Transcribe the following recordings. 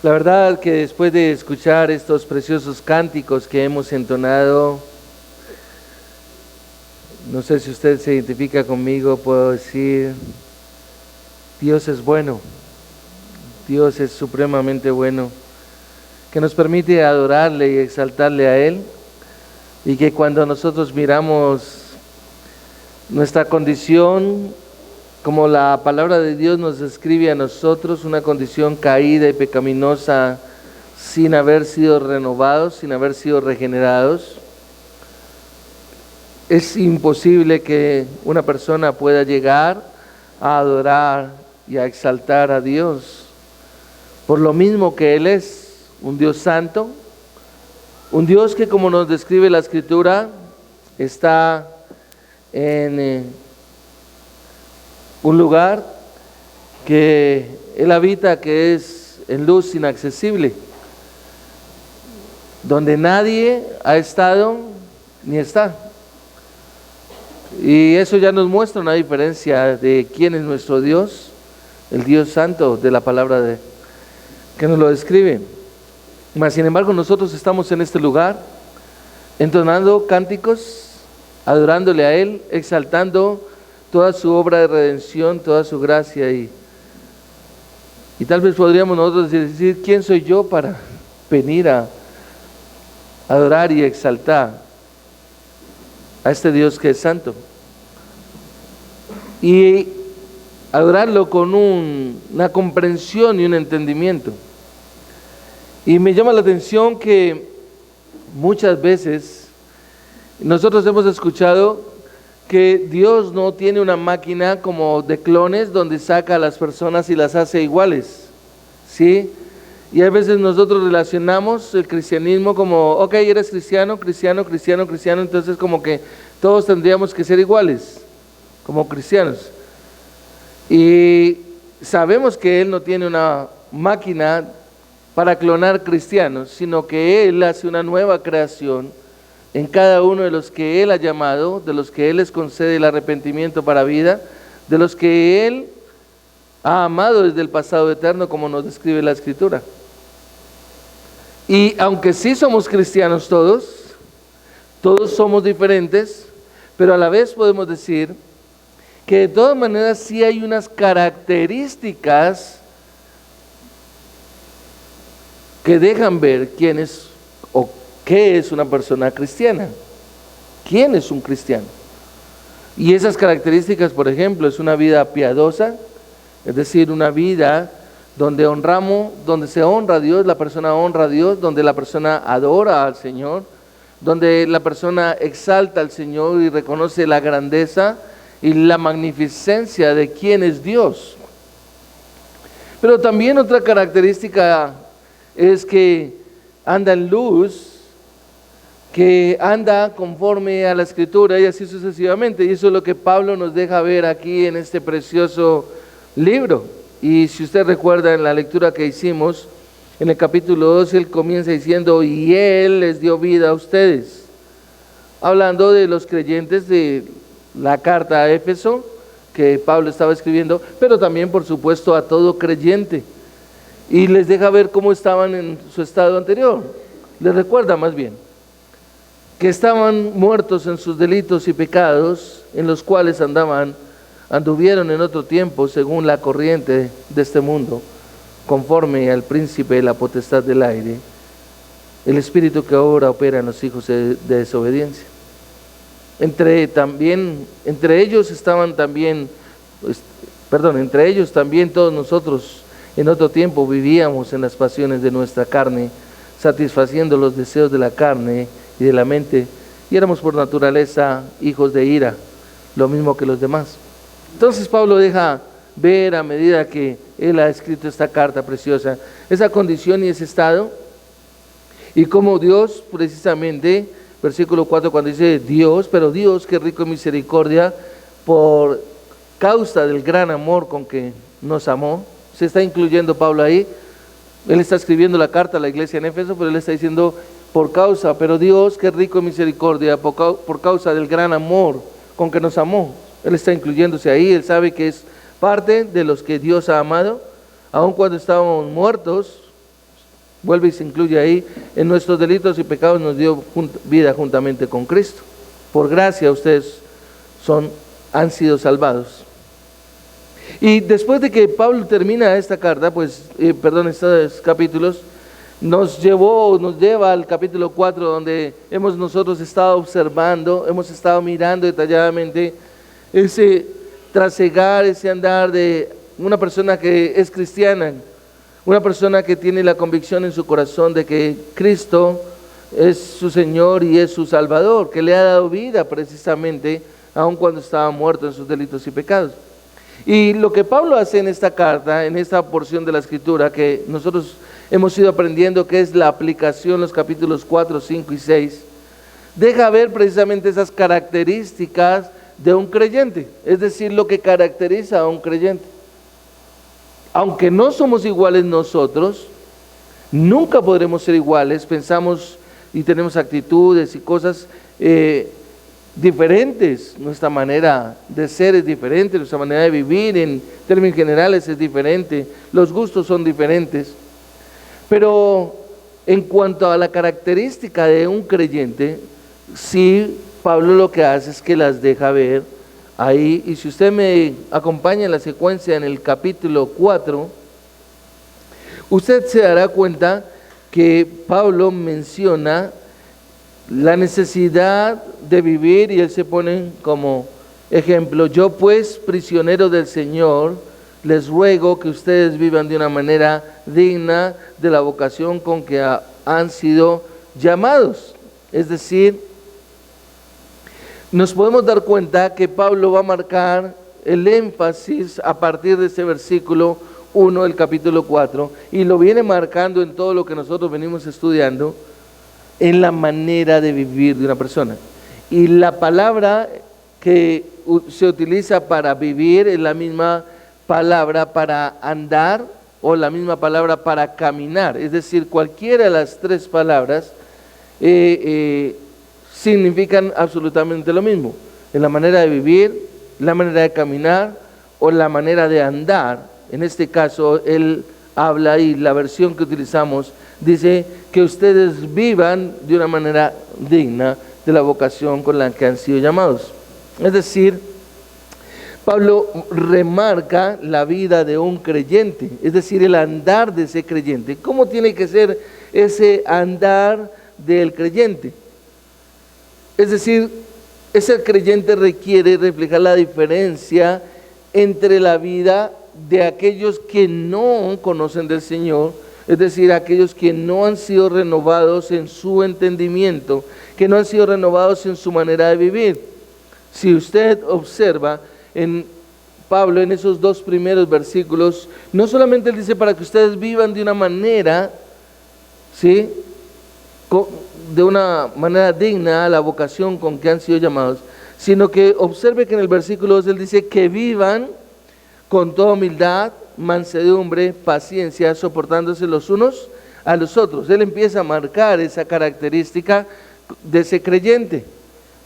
La verdad que después de escuchar estos preciosos cánticos que hemos entonado, no sé si usted se identifica conmigo, puedo decir, Dios es bueno, Dios es supremamente bueno, que nos permite adorarle y exaltarle a Él, y que cuando nosotros miramos nuestra condición, como la palabra de Dios nos describe a nosotros, una condición caída y pecaminosa, sin haber sido renovados, sin haber sido regenerados, es imposible que una persona pueda llegar a adorar y a exaltar a Dios, por lo mismo que Él es un Dios santo, un Dios que, como nos describe la Escritura, está en un lugar que Él habita, que es en luz inaccesible, donde nadie ha estado ni está. Y eso ya nos muestra una diferencia de quién es nuestro Dios, el Dios santo de la palabra que nos lo describe. Mas sin embargo nosotros estamos en este lugar entonando cánticos, adorándole a Él, exaltando toda su obra de redención, toda su gracia, y tal vez podríamos nosotros decir, ¿quién soy yo para venir a adorar y exaltar a este Dios que es santo? Y adorarlo con una comprensión y un entendimiento. Y me llama la atención que muchas veces nosotros hemos escuchado que Dios no tiene una máquina como de clones donde saca a las personas y las hace iguales, ¿sí? Y a veces nosotros relacionamos el cristianismo como, ok, eres cristiano, entonces como que todos tendríamos que ser iguales, como cristianos. Y sabemos que Él no tiene una máquina para clonar cristianos, sino que Él hace una nueva creación en cada uno de los que Él ha llamado, de los que Él les concede el arrepentimiento para vida, de los que Él ha amado desde el pasado eterno, como nos describe la Escritura. Y aunque sí somos cristianos todos somos diferentes, pero a la vez podemos decir que de todas maneras sí hay unas características que dejan ver quién es o qué es una persona cristiana, quién es un cristiano. Y esas características, por ejemplo, es una vida piadosa, es decir, una vida donde se honra a Dios, la persona honra a Dios, donde la persona adora al Señor, donde la persona exalta al Señor y reconoce la grandeza y la magnificencia de quién es Dios. Pero también otra característica es que anda en luz, que anda conforme a la Escritura y así sucesivamente. Y eso es lo que Pablo nos deja ver aquí en este precioso libro. Y si usted recuerda en la lectura que hicimos, en el capítulo 12, él comienza diciendo, y Él les dio vida a ustedes. Hablando de los creyentes de la carta a Éfeso, que Pablo estaba escribiendo, pero también, por supuesto, a todo creyente. Y les deja ver cómo estaban en su estado anterior. Les recuerda más bien que estaban muertos en sus delitos y pecados, en los cuales anduvieron en otro tiempo según la corriente de este mundo, conforme al príncipe de la potestad del aire, el espíritu que ahora opera en los hijos de desobediencia. Entre ellos también todos nosotros en otro tiempo vivíamos en las pasiones de nuestra carne, satisfaciendo los deseos de la carne y de la mente, y éramos por naturaleza hijos de ira, lo mismo que los demás. Entonces Pablo deja ver, a medida que él ha escrito esta carta preciosa, esa condición y ese estado, y cómo Dios, precisamente, versículo 4, cuando dice Dios, pero Dios que rico en misericordia, por causa del gran amor con que nos amó, se está incluyendo Pablo ahí. Él está escribiendo la carta a la iglesia en Éfeso, pero él está diciendo pero Dios que rico en misericordia, por causa del gran amor con que nos amó. Él está incluyéndose ahí, él sabe que es parte de los que Dios ha amado, aun cuando estábamos muertos, vuelve y se incluye ahí, en nuestros delitos y pecados nos dio vida juntamente con Cristo. Por gracia ustedes han sido salvados. Y después de que Pablo termina esta carta, estos capítulos, nos lleva al capítulo 4, donde hemos nosotros estado observando, hemos estado mirando detalladamente ese trasegar, ese andar de una persona que es cristiana, una persona que tiene la convicción en su corazón de que Cristo es su Señor y es su Salvador, que le ha dado vida precisamente, aun cuando estaba muerto en sus delitos y pecados. Y lo que Pablo hace en esta carta, en esta porción de la Escritura, que nosotros hemos ido aprendiendo que es la aplicación, los capítulos 4, 5 y 6, deja ver precisamente esas características de un creyente, es decir, lo que caracteriza a un creyente. Aunque no somos iguales nosotros, nunca podremos ser iguales, pensamos y tenemos actitudes y cosas diferentes, nuestra manera de ser es diferente, nuestra manera de vivir en términos generales es diferente, los gustos son diferentes, pero en cuanto a la característica de un creyente, sí, Pablo lo que hace es que las deja ver ahí, y si usted me acompaña en la secuencia en el capítulo 4, usted se dará cuenta que Pablo menciona la necesidad de vivir, y él se pone como ejemplo: yo pues, prisionero del Señor, les ruego que ustedes vivan de una manera digna de la vocación con que han sido llamados. Es decir, nos podemos dar cuenta que Pablo va a marcar el énfasis a partir de ese versículo 1 del capítulo 4, y lo viene marcando en todo lo que nosotros venimos estudiando, en la manera de vivir de una persona. Y la palabra que se utiliza para vivir es la misma palabra para andar o la misma palabra para caminar. Es decir, cualquiera de las tres palabras significan absolutamente lo mismo. En la manera de vivir, la manera de caminar o la manera de andar. En este caso, él habla, y la versión que utilizamos dice que ustedes vivan de una manera digna de la vocación con la que han sido llamados. Es decir, Pablo remarca la vida de un creyente, es decir, el andar de ese creyente. ¿Cómo tiene que ser ese andar del creyente? Es decir, ese creyente requiere reflejar la diferencia entre la vida de aquellos que no conocen del Señor, es decir, aquellos que no han sido renovados en su entendimiento, que no han sido renovados en su manera de vivir. Si usted observa en Pablo, en esos dos primeros versículos, no solamente él dice para que ustedes vivan de una manera, ¿sí?, de una manera digna a la vocación con que han sido llamados, sino que observe que en el versículo 2 él dice que vivan con toda humildad, mansedumbre, paciencia, soportándose los unos a los otros. Él empieza a marcar esa característica de ese creyente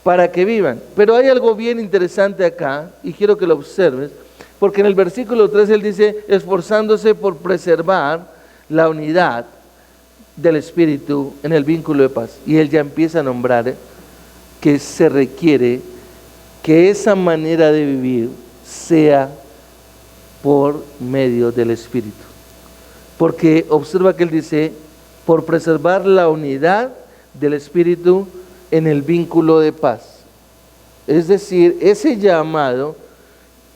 para que vivan. Pero hay algo bien interesante acá, y quiero que lo observes, porque en el versículo 3 él dice: esforzándose por preservar la unidad del Espíritu en el vínculo de paz. Y él ya empieza a nombrar que se requiere que esa manera de vivir sea por medio del Espíritu. Porque observa que él dice: por preservar la unidad del Espíritu en el vínculo de paz. Es decir, ese llamado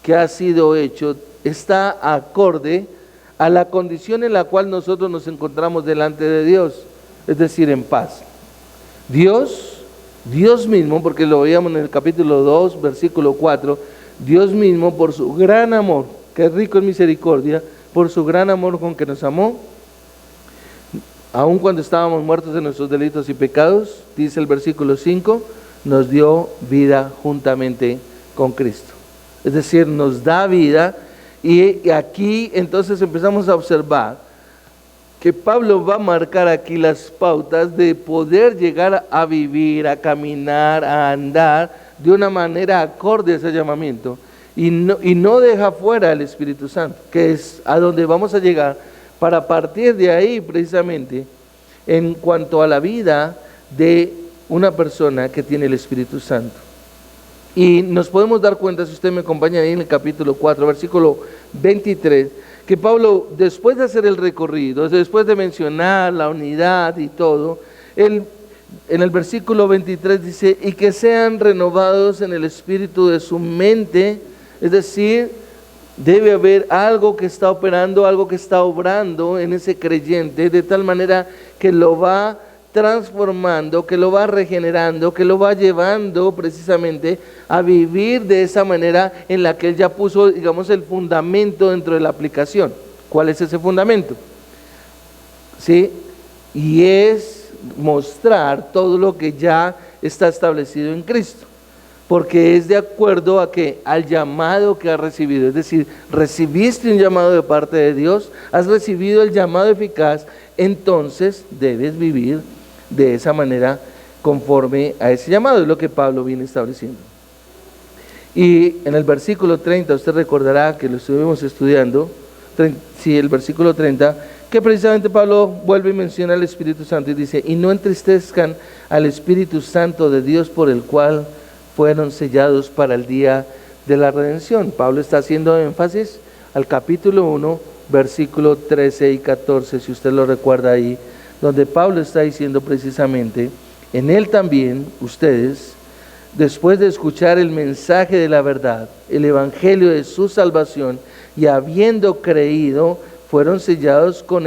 que ha sido hecho está acorde a la condición en la cual nosotros nos encontramos delante de Dios, es decir, en paz. Dios mismo, porque lo veíamos en el capítulo 2, versículo 4, Dios mismo, por su gran amor, que es rico en misericordia, por su gran amor con que nos amó, aun cuando estábamos muertos en nuestros delitos y pecados, dice el versículo 5, nos dio vida juntamente con Cristo. Es decir, nos da vida. Y aquí entonces empezamos a observar que Pablo va a marcar aquí las pautas de poder llegar a vivir, a caminar, a andar de una manera acorde a ese llamamiento. Y no deja fuera al Espíritu Santo, que es a donde vamos a llegar para partir de ahí precisamente en cuanto a la vida de una persona que tiene el Espíritu Santo. Y nos podemos dar cuenta, si usted me acompaña ahí en el capítulo 4, versículo 23, que Pablo, después de hacer el recorrido, después de mencionar la unidad y todo, él en el versículo 23 dice, y que sean renovados en el espíritu de su mente, es decir, debe haber algo que está operando, algo que está obrando en ese creyente, de tal manera que lo va transformando, que lo va regenerando, que lo va llevando precisamente a vivir de esa manera en la que él ya puso, digamos, el fundamento dentro de la aplicación. ¿Cuál es ese fundamento? ¿Sí? Y es mostrar todo lo que ya está establecido en Cristo, porque es de acuerdo a que al llamado que has recibido, es decir, recibiste un llamado de parte de Dios, has recibido el llamado eficaz, entonces debes vivir de esa manera conforme a ese llamado, es lo que Pablo viene estableciendo. Y en el versículo 30, usted recordará que lo estuvimos estudiando, el versículo 30, que precisamente Pablo vuelve y menciona al Espíritu Santo y dice, y no entristezcan al Espíritu Santo de Dios por el cual fueron sellados para el día de la redención. Pablo está haciendo énfasis al capítulo 1, versículo 13 y 14, si usted lo recuerda ahí, donde Pablo está diciendo precisamente, en él también ustedes, después de escuchar el mensaje de la verdad, el evangelio de su salvación, y habiendo creído, fueron sellados en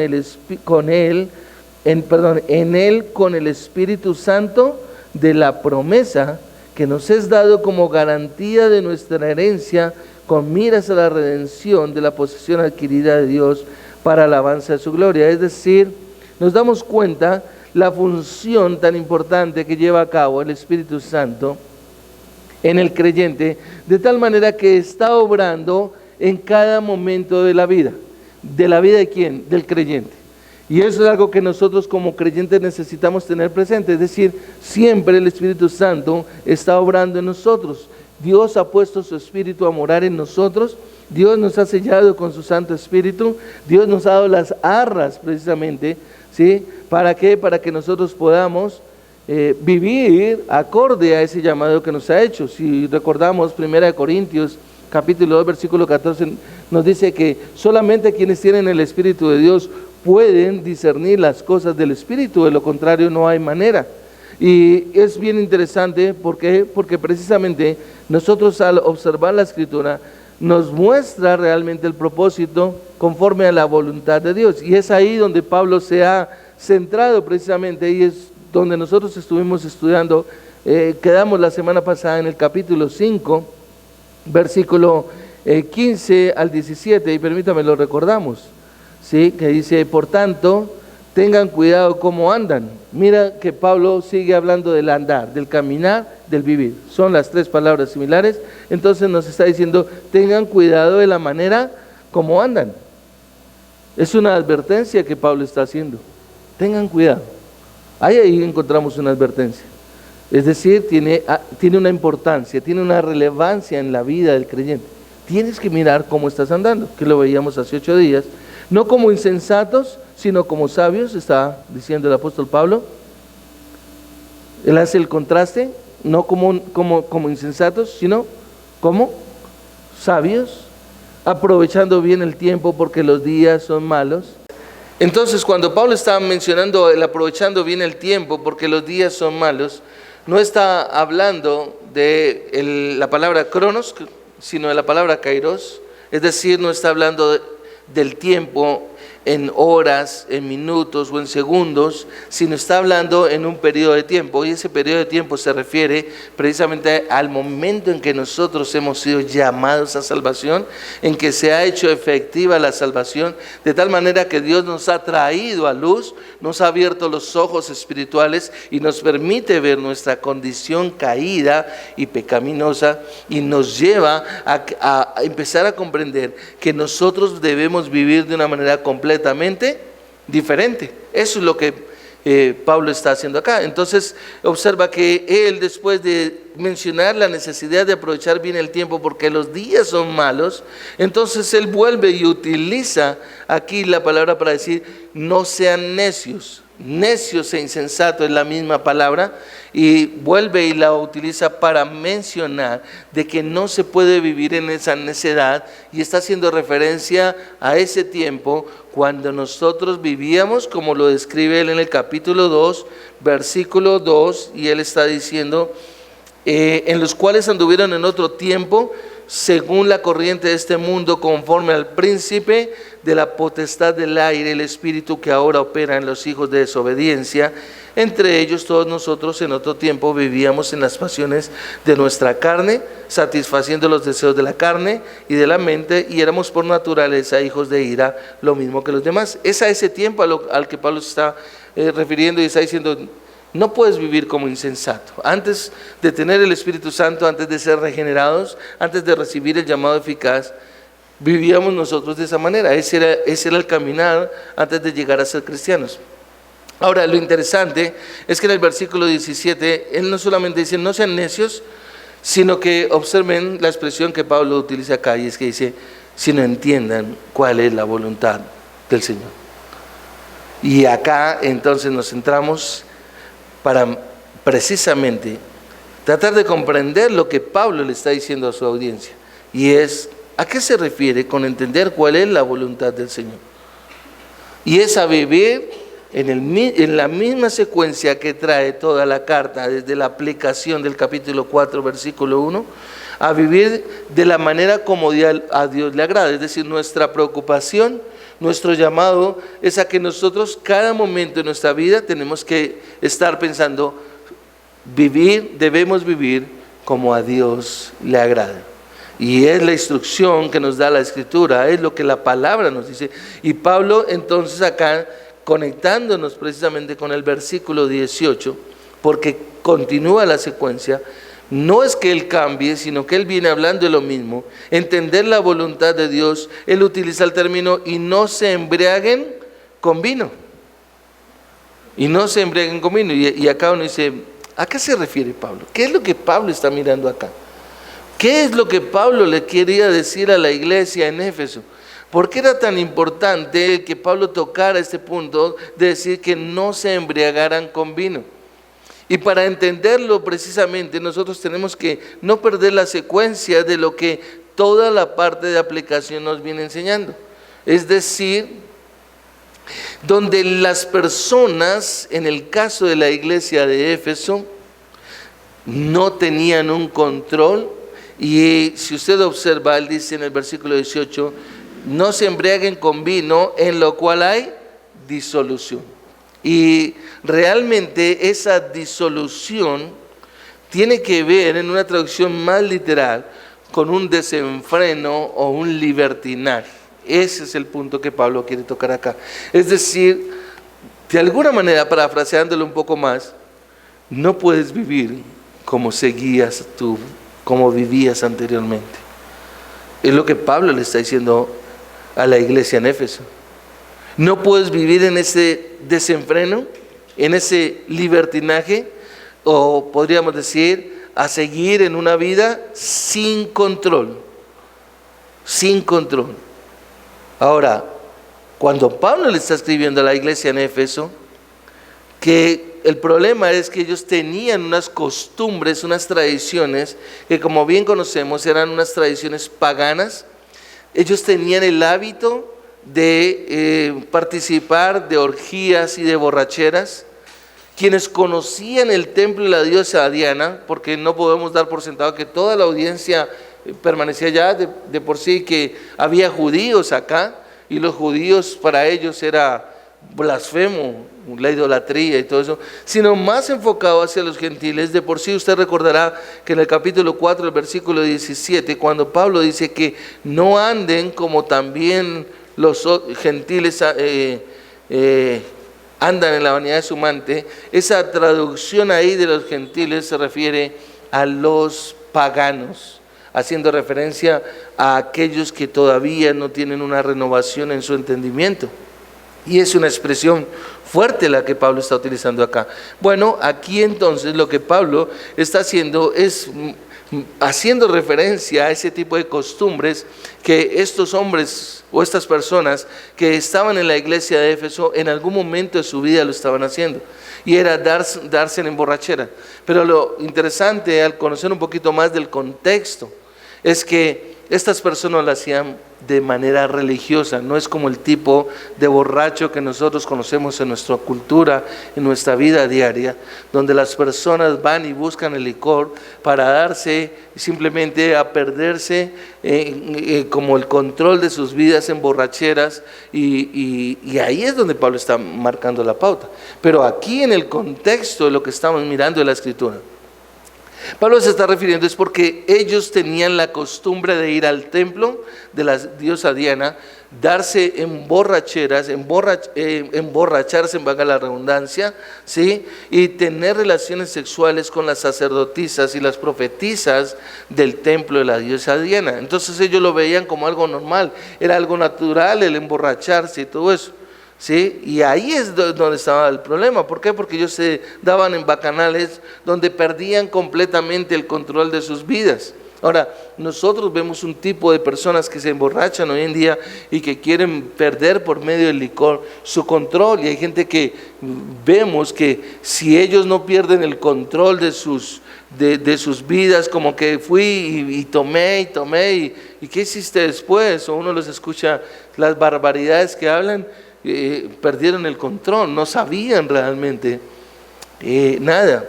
él con el Espíritu Santo de la promesa que nos es dado como garantía de nuestra herencia, con miras a la redención de la posesión adquirida de Dios para alabanza de su gloria. Es decir, nos damos cuenta la función tan importante que lleva a cabo el Espíritu Santo en el creyente, de tal manera que está obrando en cada momento de la vida. ¿De la vida de quién? Del creyente. Y eso es algo que nosotros como creyentes necesitamos tener presente, es decir, siempre el Espíritu Santo está obrando en nosotros. Dios ha puesto su Espíritu a morar en nosotros, Dios nos ha sellado con su Santo Espíritu, Dios nos ha dado las arras precisamente, ¿sí? ¿Para qué? Para que nosotros podamos vivir acorde a ese llamado que nos ha hecho. Si recordamos 1 Corintios capítulo 2, versículo 14, nos dice que solamente quienes tienen el Espíritu de Dios pueden discernir las cosas del Espíritu, de lo contrario no hay manera. Y es bien interesante, ¿por qué? Porque precisamente nosotros al observar la Escritura nos muestra realmente el propósito conforme a la voluntad de Dios. Y es ahí donde Pablo se ha centrado precisamente, y es donde nosotros estuvimos estudiando, quedamos la semana pasada en el capítulo 5, versículo 15 al 17, y permítame lo recordamos, ¿sí? Que dice, por tanto, tengan cuidado cómo andan. Mira que Pablo sigue hablando del andar, del caminar, del vivir. Son las tres palabras similares. Entonces nos está diciendo, tengan cuidado de la manera como andan. Es una advertencia que Pablo está haciendo. Tengan cuidado. Ahí encontramos una advertencia. Es decir, tiene una importancia, tiene una relevancia en la vida del creyente. Tienes que mirar cómo estás andando, que lo veíamos hace 8 días. No como insensatos, sino como sabios, está diciendo el apóstol Pablo. Él hace el contraste, no como insensatos, sino como sabios, aprovechando bien el tiempo porque los días son malos. Entonces, cuando Pablo está mencionando el aprovechando bien el tiempo porque los días son malos, no está hablando de la palabra cronos, sino de la palabra kairos, es decir, no está hablando del tiempo en horas, en minutos o en segundos, sino está hablando en un periodo de tiempo, y ese periodo de tiempo se refiere precisamente al momento en que nosotros hemos sido llamados a salvación, en que se ha hecho efectiva la salvación, de tal manera que Dios nos ha traído a luz, nos ha abierto los ojos espirituales y nos permite ver nuestra condición caída y pecaminosa, y nos lleva a empezar a comprender que nosotros debemos vivir de una manera completamente diferente. Eso es lo que Pablo está haciendo acá. Entonces observa que él, después de mencionar la necesidad de aprovechar bien el tiempo porque los días son malos, entonces él vuelve y utiliza aquí la palabra para decir no sean necios. Necios e insensatos es la misma palabra, y vuelve y la utiliza para mencionar de que no se puede vivir en esa necedad, y está haciendo referencia a ese tiempo cuando nosotros vivíamos, como lo describe él en el capítulo 2, versículo 2, y él está diciendo, en los cuales anduvieron en otro tiempo, según la corriente de este mundo, conforme al príncipe de la potestad del aire, el espíritu que ahora opera en los hijos de desobediencia. Entre ellos todos nosotros en otro tiempo vivíamos en las pasiones de nuestra carne, satisfaciendo los deseos de la carne y de la mente, y éramos por naturaleza hijos de ira, lo mismo que los demás. Es a ese tiempo al que Pablo se está refiriendo, y está diciendo, no puedes vivir como insensato. Antes de tener el Espíritu Santo, antes de ser regenerados, antes de recibir el llamado eficaz, vivíamos nosotros de esa manera. Ese era el caminar antes de llegar a ser cristianos. Ahora, lo interesante es que en el versículo 17, él no solamente dice, no sean necios, sino que observen la expresión que Pablo utiliza acá, y es que dice, sino entiendan cuál es la voluntad del Señor. Y acá entonces nos centramos para precisamente tratar de comprender lo que Pablo le está diciendo a su audiencia, y es, ¿a qué se refiere con entender cuál es la voluntad del Señor? Y es a vivir en la misma secuencia que trae toda la carta, desde la aplicación del capítulo 4, versículo 1, a vivir de la manera como a Dios le agrada. Es decir, nuestra preocupación, nuestro llamado es a que nosotros cada momento de nuestra vida tenemos que estar pensando, debemos vivir como a Dios le agrada. Y es la instrucción que nos da la Escritura, es lo que la palabra nos dice. Y Pablo entonces acá, conectándonos precisamente con el versículo 18, porque continúa la secuencia, no es que él cambie, sino que él viene hablando de lo mismo, entender la voluntad de Dios. Él utiliza el término, y no se embriaguen con vino. Y no se embriaguen con vino. Y acá uno dice, ¿a qué se refiere Pablo? ¿Qué es lo que Pablo está mirando acá? ¿Qué es lo que Pablo le quería decir a la iglesia en Éfeso? ¿Por qué era tan importante que Pablo tocara este punto de decir que no se embriagaran con vino? Y para entenderlo precisamente nosotros tenemos que no perder la secuencia de lo que toda la parte de aplicación nos viene enseñando. Es decir, donde las personas, en el caso de la iglesia de Éfeso, no tenían un control. Y si usted observa, él dice en el versículo 18, no se embriaguen con vino, en lo cual hay disolución. Y realmente esa disolución tiene que ver, en una traducción más literal, con un desenfreno o un libertinaje. Ese es el punto que Pablo quiere tocar acá. Es decir, de alguna manera, parafraseándolo un poco más, no puedes vivir como seguías tú, como vivías anteriormente. Es lo que Pablo le está diciendo a la iglesia en Éfeso. No puedes vivir en ese desenfreno, en ese libertinaje, o podríamos decir, a seguir en una vida sin control. Sin control. Ahora, cuando Pablo le está escribiendo a la iglesia en Éfeso, que el problema es que ellos tenían unas costumbres, unas tradiciones, que como bien conocemos eran unas tradiciones paganas. Ellos tenían el hábito de participar de orgías y de borracheras. Quienes conocían el templo de la diosa Diana, porque no podemos dar por sentado que toda la audiencia permanecía ya de por sí, que había judíos acá, y los judíos para ellos era blasfemo, la idolatría y todo eso, sino más enfocado hacia los gentiles. De por sí usted recordará que en el capítulo 4, el versículo 17, cuando Pablo dice que no anden como también los gentiles andan en la vanidad de su mente, esa traducción ahí de los gentiles se refiere a los paganos, haciendo referencia a aquellos que todavía no tienen una renovación en su entendimiento. Y es una expresión fuerte la que Pablo está utilizando acá. Bueno, aquí entonces lo que Pablo está haciendo es haciendo referencia a ese tipo de costumbres que estos hombres o estas personas que estaban en la iglesia de Éfeso en algún momento de su vida lo estaban haciendo, y era darse en borrachera. Pero lo interesante al conocer un poquito más del contexto es que estas personas lo hacían de manera religiosa, no es como el tipo de borracho que nosotros conocemos en nuestra cultura, en nuestra vida diaria, donde las personas van y buscan el licor para darse simplemente a perderse como el control de sus vidas en borracheras, y ahí es donde Pablo está marcando la pauta. Pero aquí en el contexto de lo que estamos mirando de la Escritura, Pablo se está refiriendo es porque ellos tenían la costumbre de ir al templo de la diosa Diana, darse en borracheras, emborracharse, valga la redundancia, ¿sí? Y tener relaciones sexuales con las sacerdotisas y las profetisas del templo de la diosa Diana. Entonces ellos lo veían como algo normal, era algo natural el emborracharse y todo eso, ¿sí? Y ahí es donde estaba el problema. ¿Por qué? Porque ellos se daban en bacanales donde perdían completamente el control de sus vidas. Ahora, nosotros vemos un tipo de personas que se emborrachan hoy en día y que quieren perder por medio del licor su control, y hay gente que vemos que si ellos no pierden el control de sus vidas, como que fui y tomé, y ¿qué hiciste después? O uno los escucha las barbaridades que hablan. Perdieron el control, no sabían realmente nada.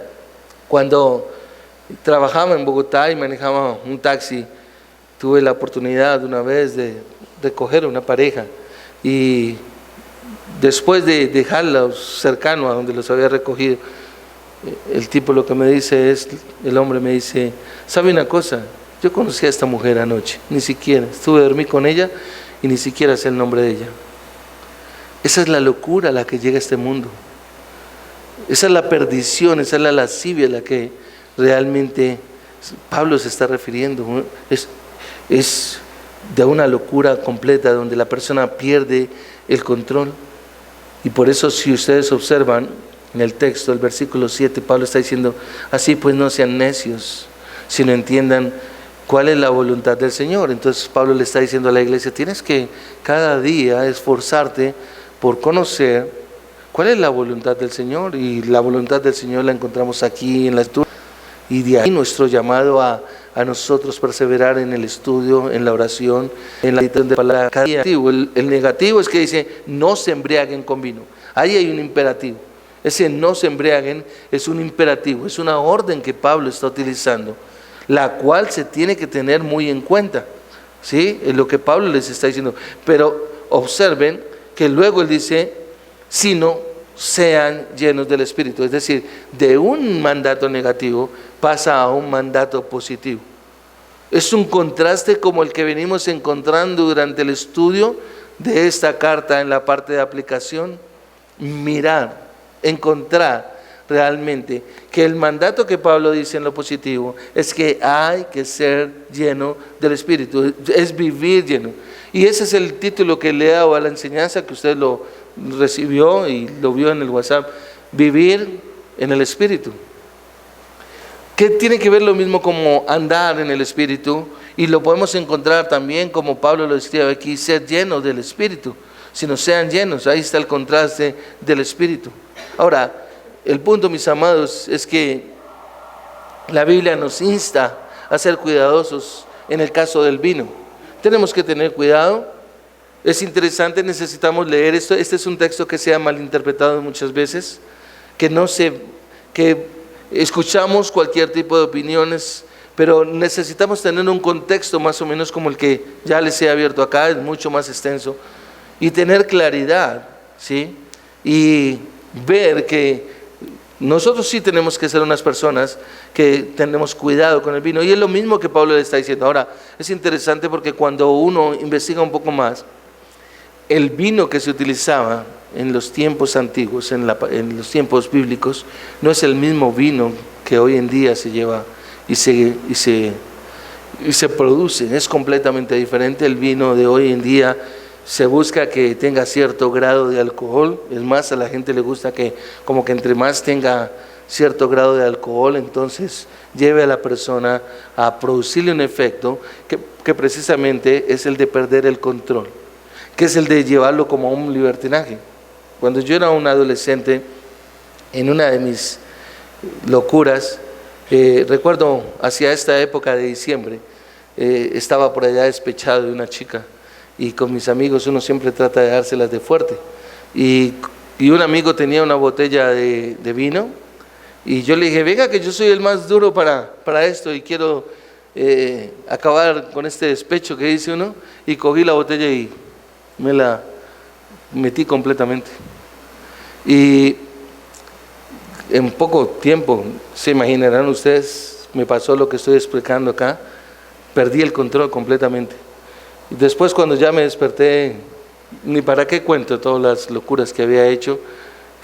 Cuando trabajaba en Bogotá y manejaba un taxi, tuve la oportunidad una vez de recoger a una pareja, y después de dejarlos cercano a donde los había recogido, el tipo lo que me dice es, el hombre me dice: ¿sabe una cosa? Yo conocí a esta mujer anoche, ni siquiera, estuve a dormir con ella y ni siquiera sé el nombre de ella. Esa es la locura a la que llega este mundo. Esa es la perdición, esa es la lascivia a la que realmente Pablo se está refiriendo. Es de una locura completa donde la persona pierde el control. Y por eso, si ustedes observan en el texto, el versículo 7, Pablo está diciendo: así pues no sean necios, sino entiendan cuál es la voluntad del Señor. Entonces Pablo le está diciendo a la iglesia: tienes que cada día esforzarte por conocer cuál es la voluntad del Señor, y la voluntad del Señor la encontramos aquí en la Escritura, y de ahí nuestro llamado a nosotros perseverar en el estudio, en la oración, en la meditación de la palabra cada día. El negativo es que dice: no se embriaguen con vino. Ahí hay un imperativo. Ese no se embriaguen es un imperativo, es una orden que Pablo está utilizando, la cual se tiene que tener muy en cuenta, ¿sí? Es lo que Pablo les está diciendo. Pero observen que luego él dice: sino sean llenos del Espíritu. Es decir, de un mandato negativo pasa a un mandato positivo. Es un contraste como el que venimos encontrando durante el estudio de esta carta en la parte de aplicación. Mirar, encontrar realmente que el mandato que Pablo dice en lo positivo es que hay que ser lleno del Espíritu, es vivir lleno. Y ese es el título que le he dado a la enseñanza, que usted lo recibió y lo vio en el WhatsApp: vivir en el Espíritu. ¿Qué tiene que ver lo mismo como andar en el Espíritu? Y lo podemos encontrar también, como Pablo lo escribe aquí, ser llenos del Espíritu. Si no sean llenos, ahí está el contraste del Espíritu. Ahora, el punto, mis amados, es que la Biblia nos insta a ser cuidadosos en el caso del vino. Tenemos que tener cuidado. Es interesante, necesitamos leer esto. Este es un texto que se ha malinterpretado muchas veces, que escuchamos cualquier tipo de opiniones, pero necesitamos tener un contexto más o menos como el que ya les he abierto acá, es mucho más extenso, y tener claridad, ¿sí? Y ver que nosotros sí tenemos que ser unas personas que tenemos cuidado con el vino, y es lo mismo que Pablo le está diciendo. Ahora, es interesante porque cuando uno investiga un poco más, el vino que se utilizaba en los tiempos antiguos, en los tiempos bíblicos, no es el mismo vino que hoy en día se lleva y se produce. Es completamente diferente. El vino de hoy en día se busca que tenga cierto grado de alcohol. Es más, a la gente le gusta que como que entre más tenga cierto grado de alcohol, entonces lleve a la persona a producirle un efecto que precisamente es el de perder el control, que es el de llevarlo como a un libertinaje. Cuando yo era un adolescente, en una de mis locuras, recuerdo hacia esta época de diciembre, estaba por allá despechado de una chica, y con mis amigos uno siempre trata de dárselas de fuerte, y un amigo tenía una botella de vino, y yo le dije, venga que yo soy el más duro para esto y quiero acabar con este despecho que dice uno, y cogí la botella y me la metí completamente. Y en poco tiempo, se imaginarán ustedes, me pasó lo que estoy explicando acá, perdí el control completamente. Y después cuando ya me desperté, ni para qué cuento todas las locuras que había hecho,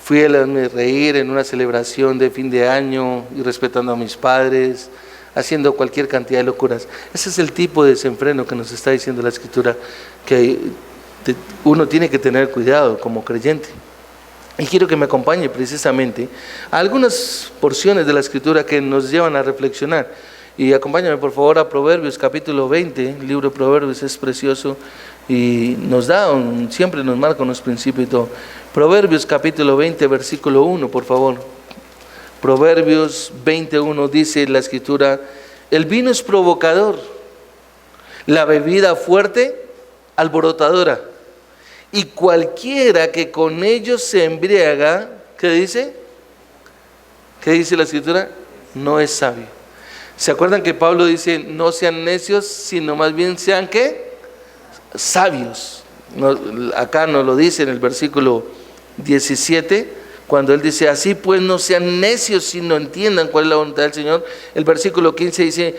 fui a reír en una celebración de fin de año y respetando a mis padres, haciendo cualquier cantidad de locuras. Ese es el tipo de desenfreno que nos está diciendo la Escritura, que uno tiene que tener cuidado como creyente. Y quiero que me acompañe precisamente a algunas porciones de la Escritura que nos llevan a reflexionar. Y acompáñame por favor a Proverbios capítulo 20, el libro de Proverbios es precioso y nos da, siempre nos marca unos principios y todo. Proverbios capítulo 20, versículo 1, por favor. Proverbios 21 dice la Escritura, el vino es provocador, la bebida fuerte, alborotadora, y cualquiera que con ellos se embriaga, ¿qué dice? ¿Qué dice la Escritura? No es sabio. ¿Se acuerdan que Pablo dice, no sean necios, sino más bien sean ¿qué? Sabios. Acá nos lo dice en el versículo 17, cuando él dice, así pues no sean necios, sino entiendan cuál es la voluntad del Señor. El versículo 15 dice,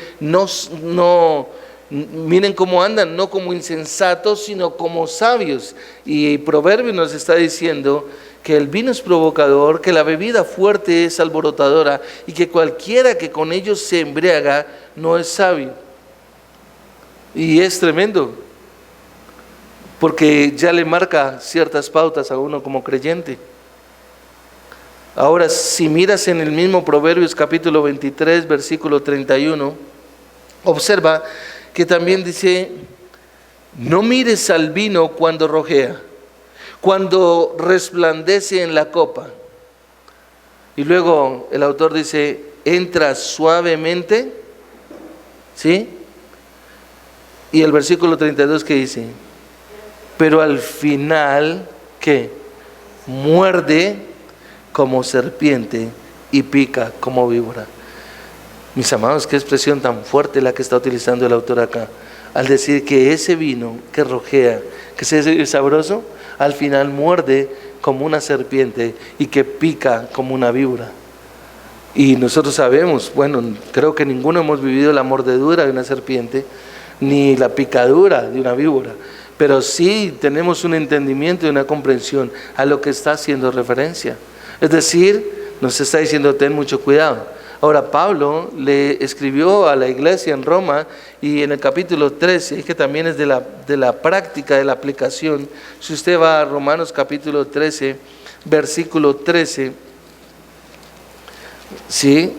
miren cómo andan, no como insensatos, sino como sabios. Y Proverbios nos está diciendo que el vino es provocador, que la bebida fuerte es alborotadora y que cualquiera que con ellos se embriaga no es sabio. Y es tremendo, porque ya le marca ciertas pautas a uno como creyente. Ahora, si miras en el mismo Proverbios capítulo 23, versículo 31, observa que también dice, no mires al vino cuando rojea, cuando resplandece en la copa. Y luego el autor dice, entra suavemente, ¿sí? Y el versículo 32 que dice, pero al final, ¿qué? Muerde como serpiente y pica como víbora. Mis amados, qué expresión tan fuerte la que está utilizando el autor acá, al decir que ese vino que rojea, que es sabroso, al final muerde como una serpiente y que pica como una víbora. Y nosotros sabemos, bueno, creo que ninguno hemos vivido la mordedura de una serpiente, ni la picadura de una víbora, pero sí tenemos un entendimiento y una comprensión a lo que está haciendo referencia. Es decir, nos está diciendo, ten mucho cuidado. Ahora, Pablo le escribió a la iglesia en Roma y en el capítulo 13, que también es de la práctica, de la aplicación. Si usted va a Romanos capítulo 13, versículo 13, ¿sí?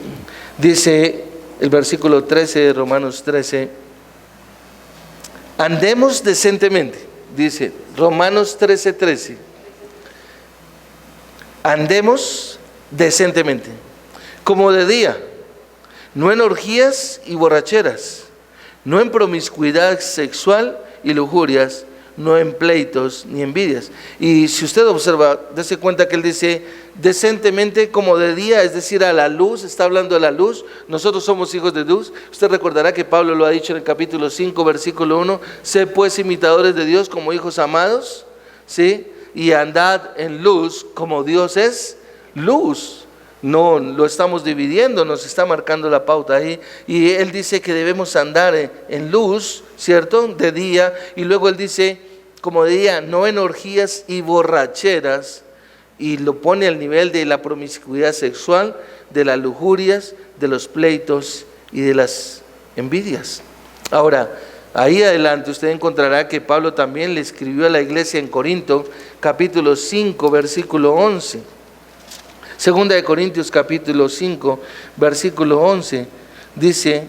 Dice el versículo 13 de Romanos 13, andemos decentemente, dice Romanos 13, 13, andemos decentemente, como de día, no en orgías y borracheras, no en promiscuidad sexual y lujurias, no en pleitos ni envidias. Y si usted observa, dése cuenta que él dice decentemente como de día, es decir, a la luz, está hablando de la luz. Nosotros somos hijos de luz. Usted recordará que Pablo lo ha dicho en el capítulo 5, versículo 1, sed pues imitadores de Dios como hijos amados, ¿sí? Y andad en luz como Dios es luz. No lo estamos dividiendo, nos está marcando la pauta ahí. Y él dice que debemos andar en luz, ¿cierto? De día. Y luego él dice, como de día, no en orgías y borracheras. Y lo pone al nivel de la promiscuidad sexual, de las lujurias, de los pleitos y de las envidias. Ahora, Ahí adelante usted encontrará que Pablo también le escribió a la iglesia en Corinto, capítulo 5, versículo 11. Segunda de Corintios, capítulo 5, versículo 11, dice: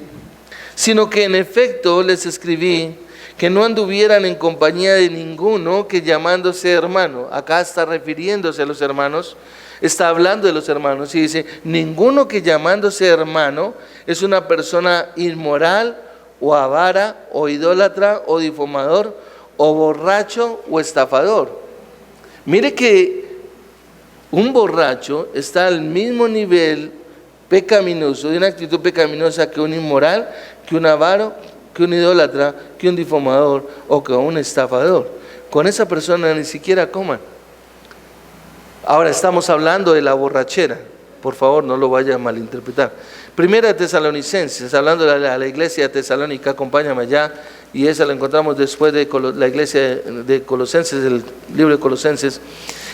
sino que en efecto les escribí que no anduvieran en compañía de ninguno que llamándose hermano. Acá está refiriéndose a los hermanos, está hablando de los hermanos y dice: ninguno que llamándose hermano es una persona inmoral o avara o idólatra o difamador o borracho o estafador. Mire que un borracho está al mismo nivel pecaminoso, de una actitud pecaminosa, que un inmoral, que un avaro, que un idólatra, que un difamador o que un estafador. Con esa persona ni siquiera coman. Ahora estamos hablando de la borrachera, por favor no lo vaya a malinterpretar. Primera de Tesalonicenses, hablando de la iglesia de Tesalónica, acompáñame allá, y esa la encontramos después de la iglesia de Colosenses, el libro de Colosenses.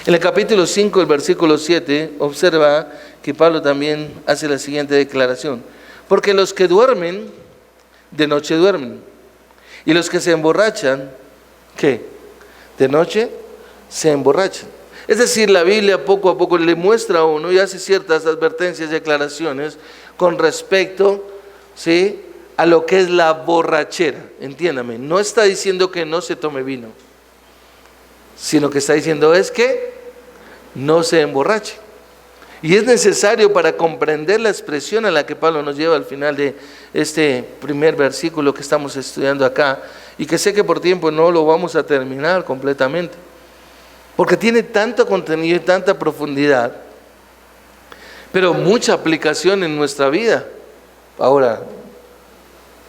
En el capítulo 5, el versículo 7, observa que Pablo también hace la siguiente declaración: porque los que duermen, de noche duermen, y los que se emborrachan, ¿qué? De noche se emborrachan. Es decir, la Biblia poco a poco le muestra a uno y hace ciertas advertencias y declaraciones con respecto, ¿sí?, a lo que es la borrachera. Entiéndame, no está diciendo que no se tome vino, sino que está diciendo es que no se emborrache. Y es necesario, para comprender la expresión a la que Pablo nos lleva al final de este primer versículo que estamos estudiando acá, y que sé que por tiempo no lo vamos a terminar completamente, porque tiene tanto contenido y tanta profundidad, pero mucha aplicación en nuestra vida. Ahora,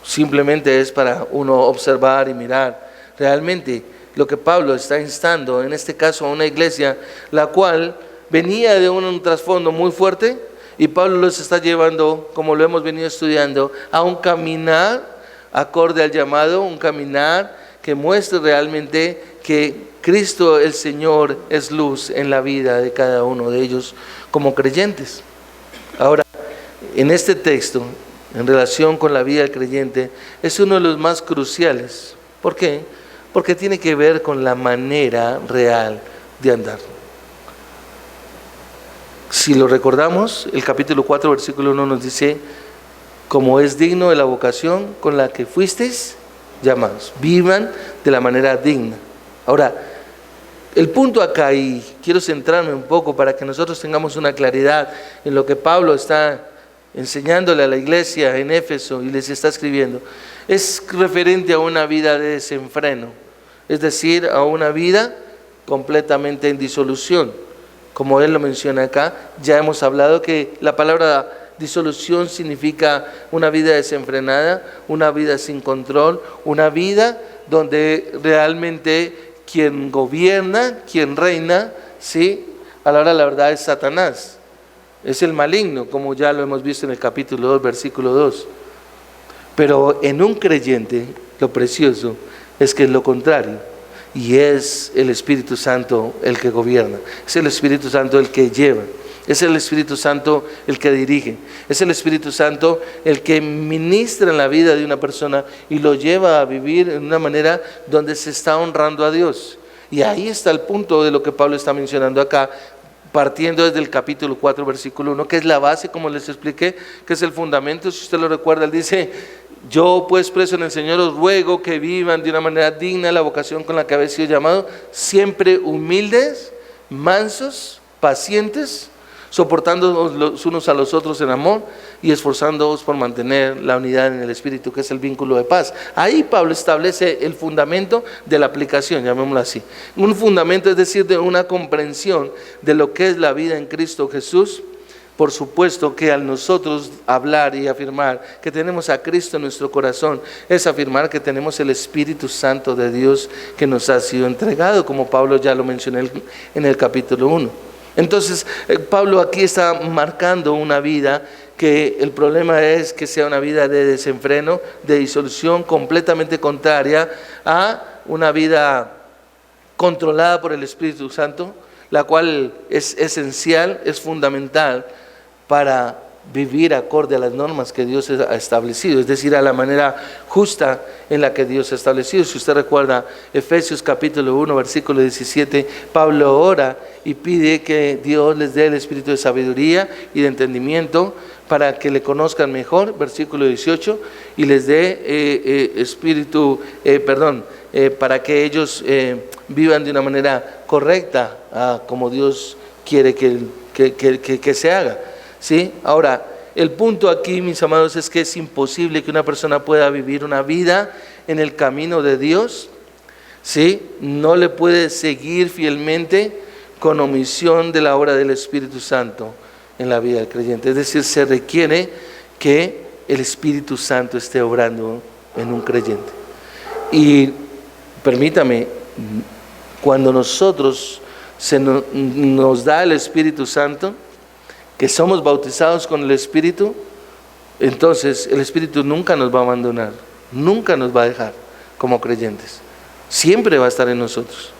simplemente es para uno observar y mirar realmente lo que Pablo está instando, en este caso a una iglesia, la cual venía de un trasfondo muy fuerte, y Pablo los está llevando, como lo hemos venido estudiando, a un caminar acorde al llamado, un caminar que muestre realmente que Cristo el Señor es luz en la vida de cada uno de ellos como creyentes. Ahora, en este texto, en relación con la vida del creyente, es uno de los más cruciales. ¿Por qué? Porque tiene que ver con la manera real de andar. Si lo recordamos, el capítulo 4, versículo 1 nos dice: como es digno de la vocación con la que fuisteis llamados. Vivan de la manera digna. Ahora, el punto acá, y quiero centrarme un poco para que nosotros tengamos una claridad en lo que Pablo está enseñándole a la iglesia en Éfeso y les está escribiendo, es referente a una vida de desenfreno, es decir, a una vida completamente en disolución. Como él lo menciona acá, ya hemos hablado que la palabra disolución significa una vida desenfrenada, una vida sin control, una vida donde realmente quien gobierna, quien reina, ¿sí?, a la hora de la verdad es Satanás, es el maligno, como ya lo hemos visto en el capítulo 2, versículo 2. Pero en un creyente, lo precioso es que es lo contrario, y es el Espíritu Santo el que gobierna, es el Espíritu Santo el que lleva, es el Espíritu Santo el que dirige, es el Espíritu Santo el que ministra en la vida de una persona y lo lleva a vivir en una manera donde se está honrando a Dios. Y ahí está el punto de lo que Pablo está mencionando acá, partiendo desde el capítulo 4, versículo 1, que es la base, como les expliqué, que es el fundamento. Si usted lo recuerda, él dice: yo pues preso en el Señor os ruego que vivan de una manera digna la vocación con la que habéis sido llamados, siempre humildes, mansos, pacientes, soportándonos los unos a los otros en amor y esforzándoos por mantener la unidad en el Espíritu, que es el vínculo de paz. Ahí Pablo establece el fundamento de la aplicación, llamémoslo así. Un fundamento, es decir, de una comprensión de lo que es la vida en Cristo Jesús. Por supuesto que al nosotros hablar y afirmar que tenemos a Cristo en nuestro corazón, es afirmar que tenemos el Espíritu Santo de Dios que nos ha sido entregado, como Pablo ya lo mencionó en el capítulo 1. Entonces, Pablo aquí está marcando una vida que el problema es que sea una vida de desenfreno, de disolución, completamente contraria a una vida controlada por el Espíritu Santo, la cual es esencial, es fundamental para vivir acorde a las normas que Dios ha establecido, es decir, a la manera justa en la que Dios ha establecido. Si usted recuerda Efesios capítulo 1, versículo 17, Pablo ora y pide que Dios les dé el espíritu de sabiduría y de entendimiento para que le conozcan mejor, versículo 18, y les dé para que ellos vivan de una manera correcta, como Dios quiere que se haga. ¿Sí? Ahora, el punto aquí, mis amados, es que es imposible que una persona pueda vivir una vida en el camino de Dios, ¿sí? No le puede seguir fielmente con omisión de la obra del Espíritu Santo en la vida del creyente. Es decir, se requiere que el Espíritu Santo esté obrando en un creyente. Y permítame, cuando nosotros nos da el Espíritu Santo, que somos bautizados con el Espíritu, entonces el Espíritu nunca nos va a abandonar, nunca nos va a dejar como creyentes. Siempre va a estar en nosotros,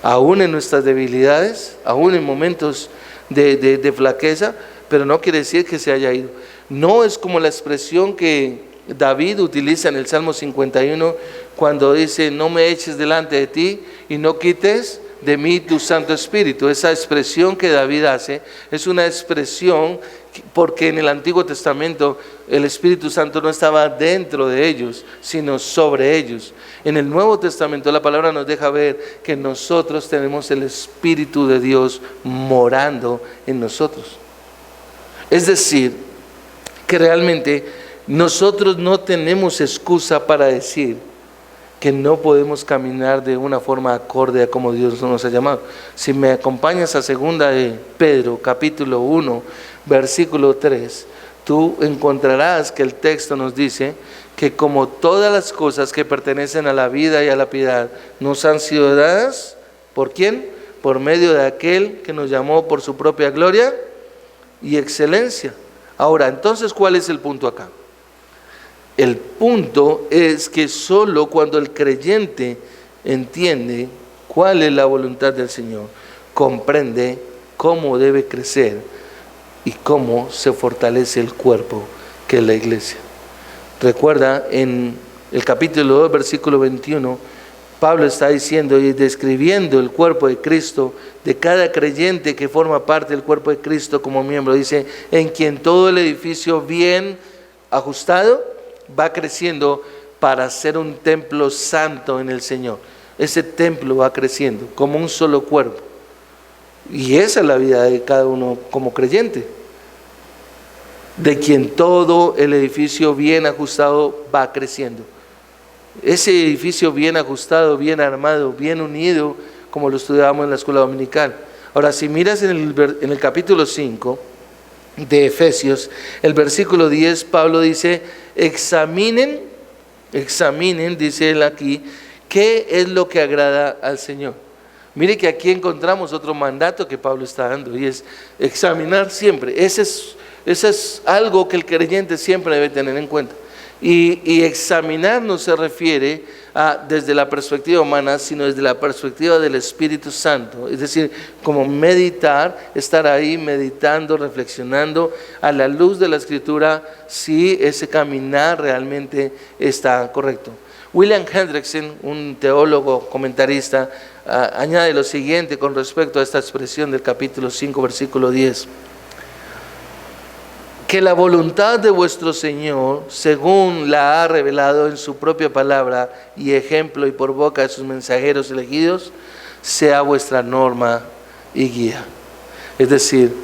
aún en nuestras debilidades, aún en momentos de flaqueza, pero no quiere decir que se haya ido. No es como la expresión que David utiliza en el Salmo 51 cuando dice: no me eches delante de ti y no quites de mí tu Santo Espíritu. Esa expresión que David hace es una expresión porque en el Antiguo Testamento el Espíritu Santo no estaba dentro de ellos, sino sobre ellos. En el Nuevo Testamento la palabra nos deja ver que nosotros tenemos el Espíritu de Dios morando en nosotros. Es decir, que realmente nosotros no tenemos excusa para decir que no podemos caminar de una forma acorde a como Dios nos ha llamado. Si me acompañas a segunda de Pedro, capítulo 1, versículo 3, tú encontrarás que el texto nos dice que como todas las cosas que pertenecen a la vida y a la piedad nos han sido dadas, ¿por quién? Por medio de aquel que nos llamó por su propia gloria y excelencia. Ahora, entonces, ¿cuál es el punto acá? El punto es que solo cuando el creyente entiende cuál es la voluntad del Señor, comprende cómo debe crecer y cómo se fortalece el cuerpo que es la iglesia. Recuerda, en el capítulo 2, versículo 21, Pablo está diciendo y describiendo el cuerpo de Cristo, de cada creyente que forma parte del cuerpo de Cristo como miembro. Dice: en quien todo el edificio bien ajustado va creciendo para ser un templo santo en el Señor. Ese templo va creciendo como un solo cuerpo. Y esa es la vida de cada uno como creyente. De quien todo el edificio bien ajustado va creciendo. Ese edificio bien ajustado, bien armado, bien unido, como lo estudiábamos en la escuela dominical. Ahora, si miras en el capítulo 5 de Efesios, el versículo 10, Pablo dice: examinen, dice él aquí, qué es lo que agrada al Señor. Mire que aquí encontramos otro mandato que Pablo está dando, y es examinar siempre. Ese es algo que el creyente siempre debe tener en cuenta. Y examinar no se refiere desde la perspectiva humana, sino desde la perspectiva del Espíritu Santo. Es decir, como meditar, estar ahí meditando, reflexionando a la luz de la Escritura, si ese caminar realmente está correcto. William Hendrickson, un teólogo comentarista, añade lo siguiente con respecto a esta expresión del capítulo 5, versículo 10. Que la voluntad de vuestro Señor, según la ha revelado en su propia palabra y ejemplo y por boca de sus mensajeros elegidos, sea vuestra norma y guía. Es decir,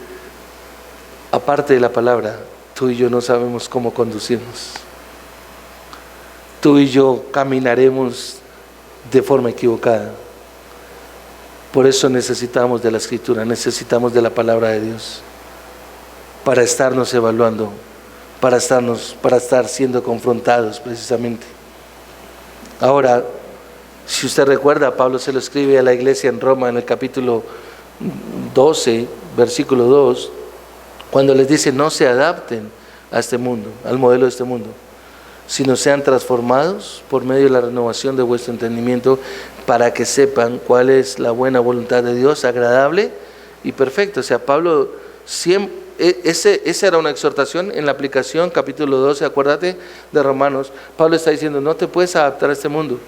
aparte de la palabra, tú y yo no sabemos cómo conducirnos. Tú y yo caminaremos de forma equivocada. Por eso necesitamos de la Escritura, necesitamos de la palabra de Dios, para estarnos evaluando, para estar siendo confrontados precisamente. Ahora, si usted recuerda, Pablo se lo escribe a la iglesia en Roma en el capítulo 12, versículo 2, cuando les dice: no se adapten a este mundo, al modelo de este mundo, sino sean transformados por medio de la renovación de vuestro entendimiento, para que sepan cuál es la buena voluntad de Dios, agradable y perfecta. O sea, Pablo siempre esa era una exhortación en la aplicación, capítulo 12, acuérdate de Romanos. Pablo está diciendo, no te puedes adaptar a este mundo.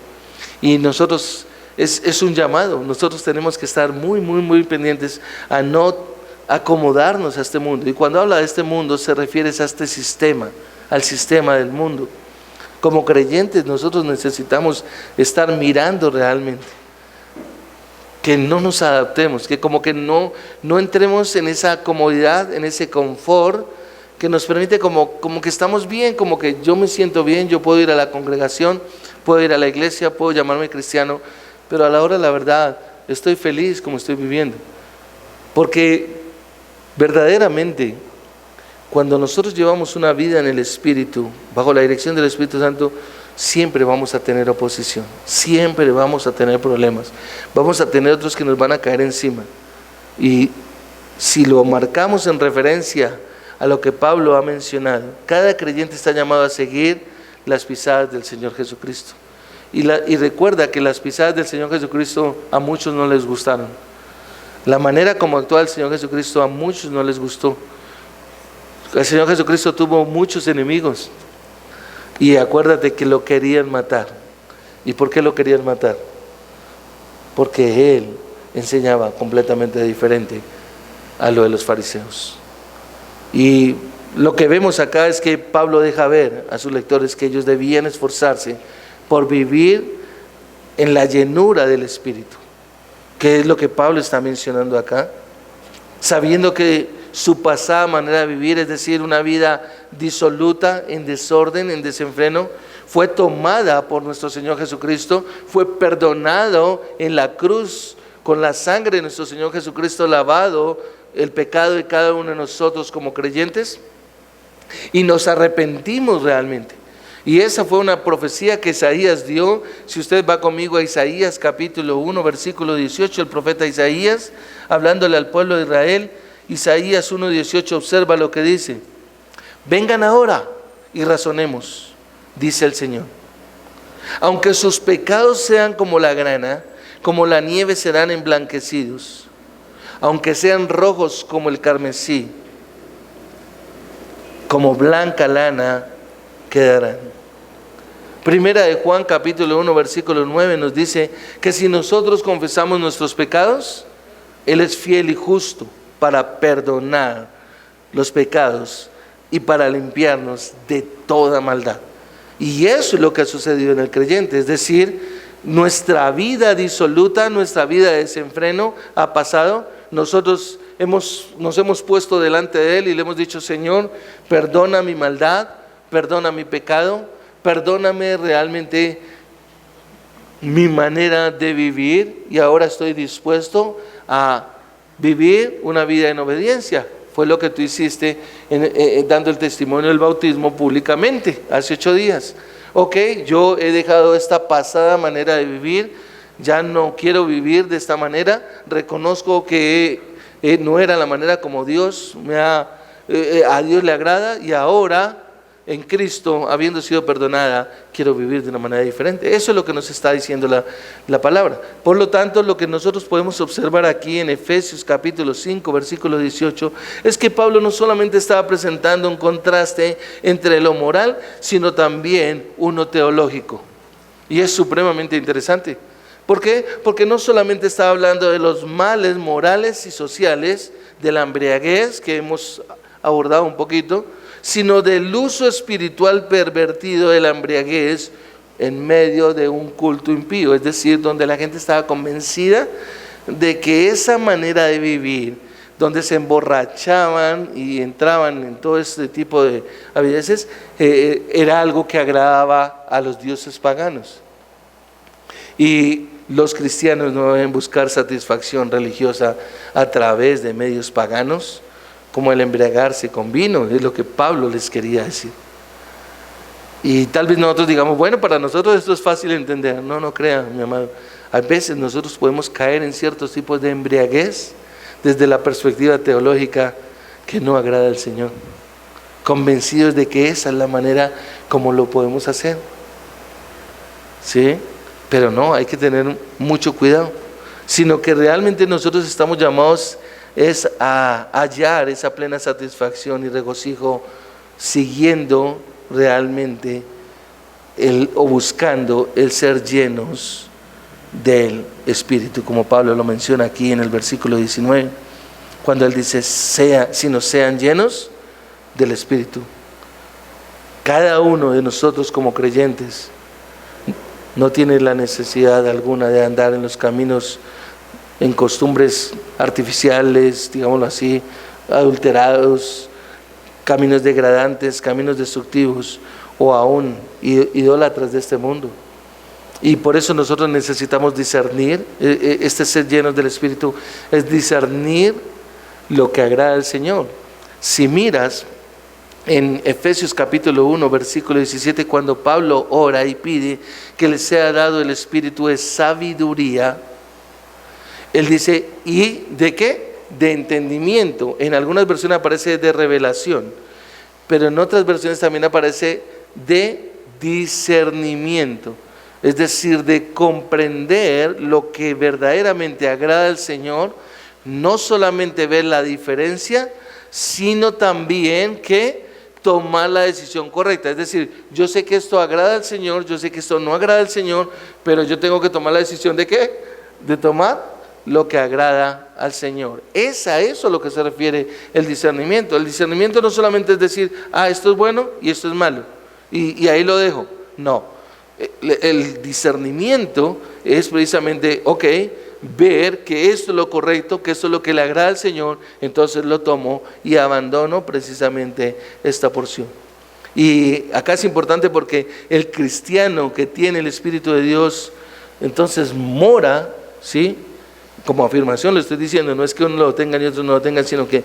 Y nosotros, es un llamado, nosotros tenemos que estar muy, muy, muy pendientes a no acomodarnos a este mundo. Y cuando habla de este mundo se refiere a este sistema, al sistema del mundo. Como creyentes nosotros necesitamos estar mirando realmente, que no nos adaptemos, que como que no entremos en esa comodidad, en ese confort que nos permite como que estamos bien, como que yo me siento bien, yo puedo ir a la congregación, puedo ir a la iglesia, puedo llamarme cristiano, pero a la hora de la verdad estoy feliz como estoy viviendo. Porque verdaderamente cuando nosotros llevamos una vida en el Espíritu, bajo la dirección del Espíritu Santo, siempre vamos a tener oposición, siempre vamos a tener problemas, vamos a tener otros que nos van a caer encima. Y si lo marcamos en referencia a lo que Pablo ha mencionado, cada creyente está llamado a seguir las pisadas del Señor Jesucristo. Y recuerda que las pisadas del Señor Jesucristo a muchos no les gustaron. La manera como actúa el Señor Jesucristo a muchos no les gustó. El Señor Jesucristo tuvo muchos enemigos. Y acuérdate que lo querían matar. ¿Y por qué lo querían matar? Porque Él enseñaba completamente diferente a lo de los fariseos. Y lo que vemos acá es que Pablo deja ver a sus lectores que ellos debían esforzarse por vivir en la llenura del Espíritu. ¿Qué es lo que Pablo está mencionando acá? Sabiendo que su pasada manera de vivir, es decir, una vida disoluta, en desorden, en desenfreno, fue tomada por nuestro Señor Jesucristo, fue perdonado en la cruz, con la sangre de nuestro Señor Jesucristo lavado el pecado de cada uno de nosotros como creyentes, y nos arrepentimos realmente. Y esa fue una profecía que Isaías dio. Si usted va conmigo a Isaías capítulo 1, versículo 18, el profeta Isaías, hablándole al pueblo de Israel, Isaías 1:18, observa lo que dice: vengan ahora y razonemos, dice el Señor. Aunque sus pecados sean como la grana, como la nieve serán emblanquecidos. Aunque sean rojos como el carmesí, como blanca lana quedarán. Primera de Juan capítulo 1 versículo 9 nos dice que si nosotros confesamos nuestros pecados, Él es fiel y justo para perdonar los pecados y para limpiarnos de toda maldad. Y eso es lo que ha sucedido en el creyente, es decir, nuestra vida disoluta, nuestra vida de desenfreno ha pasado. Nosotros nos hemos puesto delante de Él y le hemos dicho: Señor, perdona mi maldad, perdona mi pecado, perdóname realmente mi manera de vivir, y ahora estoy dispuesto a vivir una vida en obediencia. Fue lo que tú hiciste dando el testimonio del bautismo públicamente hace 8 días. Ok, yo he dejado esta pasada manera de vivir, ya no quiero vivir de esta manera, reconozco que no era la manera como Dios a Dios le agrada, y ahora en Cristo, habiendo sido perdonada, quiero vivir de una manera diferente. Eso es lo que nos está diciendo la palabra. Por lo tanto, lo que nosotros podemos observar aquí en Efesios capítulo 5, versículo 18, es que Pablo no solamente estaba presentando un contraste entre lo moral, sino también uno teológico. Y es supremamente interesante. ¿Por qué? Porque no solamente estaba hablando de los males morales y sociales, de la embriaguez que hemos abordado un poquito, sino del uso espiritual pervertido de la embriaguez en medio de un culto impío, es decir, donde la gente estaba convencida de que esa manera de vivir, donde se emborrachaban y entraban en todo este tipo de avideces, era algo que agradaba a los dioses paganos. Y los cristianos no deben buscar satisfacción religiosa a través de medios paganos, como el embriagarse con vino, es lo que Pablo les quería decir. Y tal vez nosotros digamos, bueno, para nosotros esto es fácil de entender. No crean, mi amado. A veces nosotros podemos caer en ciertos tipos de embriaguez desde la perspectiva teológica que no agrada al Señor, convencidos de que esa es la manera como lo podemos hacer. ¿Sí? Pero no, hay que tener mucho cuidado, sino que realmente nosotros estamos llamados es a hallar esa plena satisfacción y regocijo siguiendo realmente o buscando el ser llenos del Espíritu, como Pablo lo menciona aquí en el versículo 19, cuando él dice, sino sean llenos del Espíritu. Cada uno de nosotros como creyentes no tiene la necesidad alguna de andar en los caminos, en costumbres artificiales, digámoslo así, adulterados, caminos degradantes, caminos destructivos, o aún idólatras de este mundo. Y por eso nosotros necesitamos discernir, este ser llenos del Espíritu es discernir lo que agrada al Señor. Si miras en Efesios capítulo 1, versículo 17, cuando Pablo ora y pide que le sea dado el Espíritu de sabiduría, él dice, ¿y de qué? De entendimiento. En algunas versiones aparece de revelación, pero en otras versiones también aparece de discernimiento. Es decir, de comprender lo que verdaderamente agrada al Señor, no solamente ver la diferencia, sino también que tomar la decisión correcta. Es decir, yo sé que esto agrada al Señor, yo sé que esto no agrada al Señor, pero yo tengo que tomar la decisión ¿de qué? De tomar lo que agrada al Señor. Es a eso a lo que se refiere el discernimiento. El discernimiento no solamente es decir, esto es bueno y esto es malo, y ahí lo dejo. No. El discernimiento es precisamente, ver que esto es lo correcto, que esto es lo que le agrada al Señor, entonces lo tomo y abandono precisamente esta porción. Y acá es importante porque el cristiano que tiene el Espíritu de Dios, entonces mora, ¿sí? Como afirmación lo estoy diciendo, no es que uno lo tenga y otros no lo tengan, sino que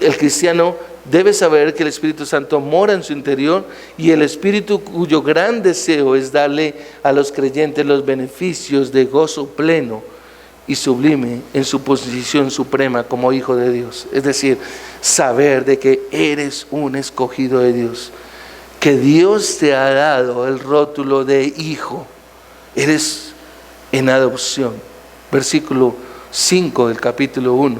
el cristiano debe saber que el Espíritu Santo mora en su interior, y el Espíritu cuyo gran deseo es darle a los creyentes los beneficios de gozo pleno y sublime en su posición suprema como hijo de Dios. Es decir, saber de que eres un escogido de Dios, que Dios te ha dado el rótulo de hijo, eres en adopción. Versículo 5 del capítulo 1.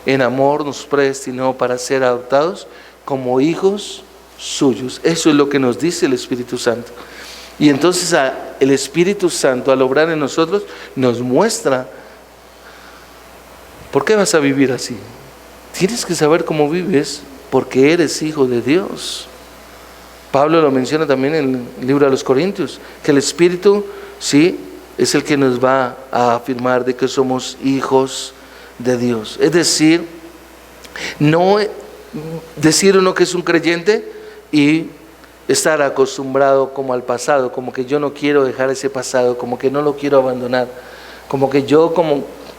En amor nos predestinó para ser adoptados como hijos suyos. Eso es lo que nos dice el Espíritu Santo. Y entonces el Espíritu Santo, al obrar en nosotros, nos muestra por qué vas a vivir así. Tienes que saber cómo vives porque eres hijo de Dios. Pablo lo menciona también en el libro de los Corintios, que el Espíritu, sí, es el que nos va a afirmar de que somos hijos de Dios. Es decir, no decir uno que es un creyente y estar acostumbrado como al pasado, como que yo no quiero dejar ese pasado, como que no lo quiero abandonar, como que yo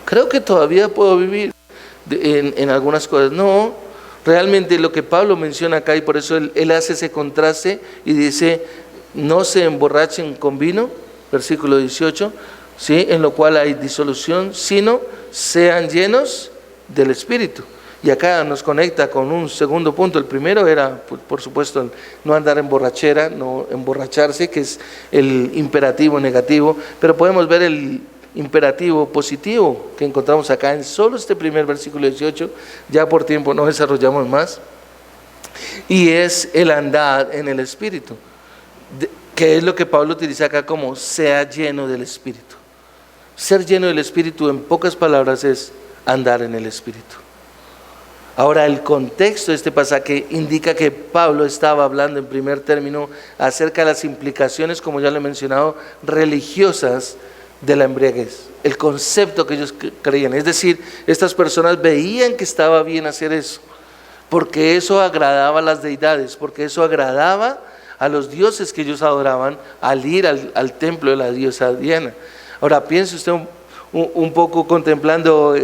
creo que todavía puedo vivir en algunas cosas. No, realmente lo que Pablo menciona acá, y por eso él hace ese contraste y dice, no se emborrachen con vino, versículo 18, ¿sí? En lo cual hay disolución, sino sean llenos del Espíritu. Y acá nos conecta con un segundo punto. El primero era, por supuesto, no andar en borrachera, no emborracharse, que es el imperativo negativo, pero podemos ver el imperativo positivo que encontramos acá en solo este primer versículo 18, ya por tiempo no desarrollamos más, y es el andar en el Espíritu, que es lo que Pablo utiliza acá como sea lleno del Espíritu. Ser lleno del Espíritu, en pocas palabras, es andar en el Espíritu. Ahora, el contexto de este pasaje indica que Pablo estaba hablando en primer término acerca de las implicaciones, como ya lo he mencionado, religiosas de la embriaguez, el concepto que ellos creían. Es decir, estas personas veían que estaba bien hacer eso, porque eso agradaba a las deidades, porque eso agradaba a los dioses que ellos adoraban al ir al templo de la diosa Diana. Ahora piense usted un poco contemplando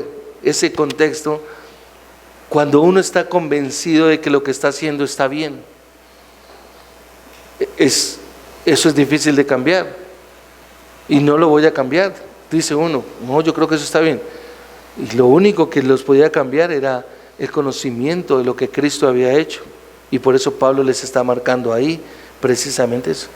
ese contexto, cuando uno está convencido de que lo que está haciendo está bien, eso es difícil de cambiar, y no lo voy a cambiar. Dice uno, no, yo creo que eso está bien, y lo único que los podía cambiar era el conocimiento de lo que Cristo había hecho, y por eso Pablo les está marcando ahí precisamente eso.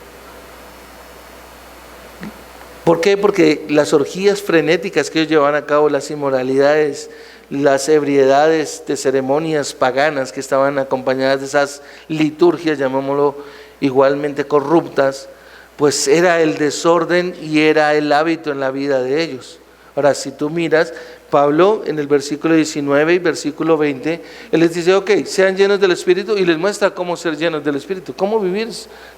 ¿Por qué? Porque las orgías frenéticas que ellos llevaban a cabo, las inmoralidades, las ebriedades de ceremonias paganas que estaban acompañadas de esas liturgias, llamémoslo igualmente corruptas, pues era el desorden y era el hábito en la vida de ellos. Ahora, si tú miras, Pablo en el versículo 19 y versículo 20, él les dice, ok, sean llenos del Espíritu, y les muestra cómo ser llenos del Espíritu, cómo vivir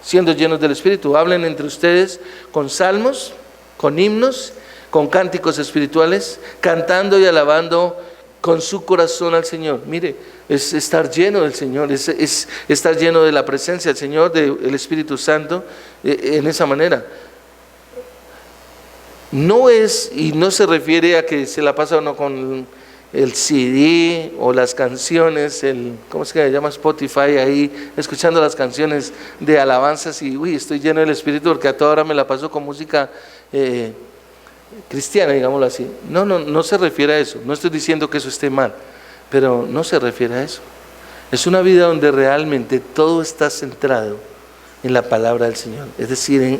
siendo llenos del Espíritu. Hablen entre ustedes con salmos, con himnos, con cánticos espirituales, cantando y alabando con su corazón al Señor. Mire, es estar lleno del Señor, es estar lleno de la presencia del Señor, del Espíritu Santo, en esa manera. No es, y no se refiere a que se la pasa uno con el CD o las canciones, ¿cómo se llama? Spotify, ahí escuchando las canciones de alabanzas y estoy lleno del Espíritu porque a toda hora me la paso con música cristiana, digámoslo así. No se refiere a eso. No estoy diciendo que eso esté mal, pero no se refiere a eso. Es una vida donde realmente todo está centrado en la palabra del Señor, es decir,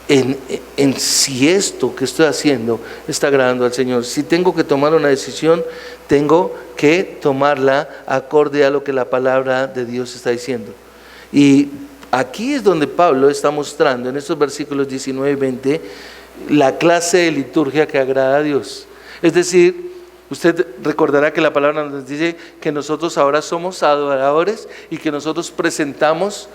en si esto que estoy haciendo está agradando al Señor. Si tengo que tomar una decisión, tengo que tomarla acorde a lo que la palabra de Dios está diciendo. Y aquí es donde Pablo está mostrando en estos versículos 19 y 20 la clase de liturgia que agrada a Dios. Es decir, usted recordará que la palabra nos dice que nosotros ahora somos adoradores y que nosotros presentamos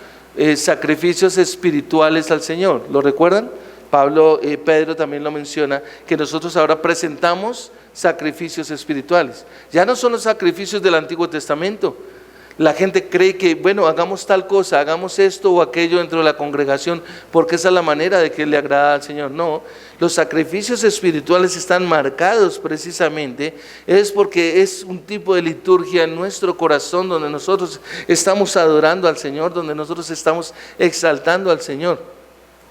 sacrificios espirituales al Señor. ¿Lo recuerdan? Pedro también lo menciona, que nosotros ahora presentamos sacrificios espirituales. Ya no son los sacrificios del Antiguo Testamento. La gente cree que, bueno, hagamos tal cosa, hagamos esto o aquello dentro de la congregación, porque esa es la manera de que le agrada al Señor. No, los sacrificios espirituales están marcados precisamente, es porque es un tipo de liturgia en nuestro corazón donde nosotros estamos adorando al Señor, donde nosotros estamos exaltando al Señor.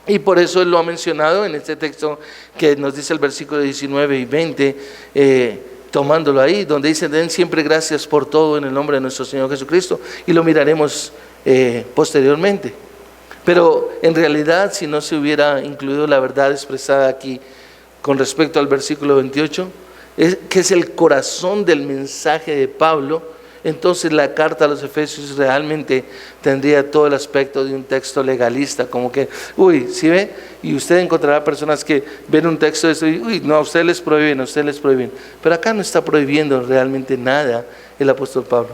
Y por eso Él lo ha mencionado en este texto que nos dice el versículo 19 y 20, tomándolo ahí, donde dice, den siempre gracias por todo en el nombre de nuestro Señor Jesucristo, y lo miraremos posteriormente. Pero en realidad, si no se hubiera incluido la verdad expresada aquí con respecto al versículo 28, que es el corazón del mensaje de Pablo, entonces la carta a los Efesios realmente tendría todo el aspecto de un texto legalista, como que, ¿sí ve? Y usted encontrará personas que ven un texto de esto y, no, a ustedes les prohíben, pero acá no está prohibiendo realmente nada el apóstol Pablo,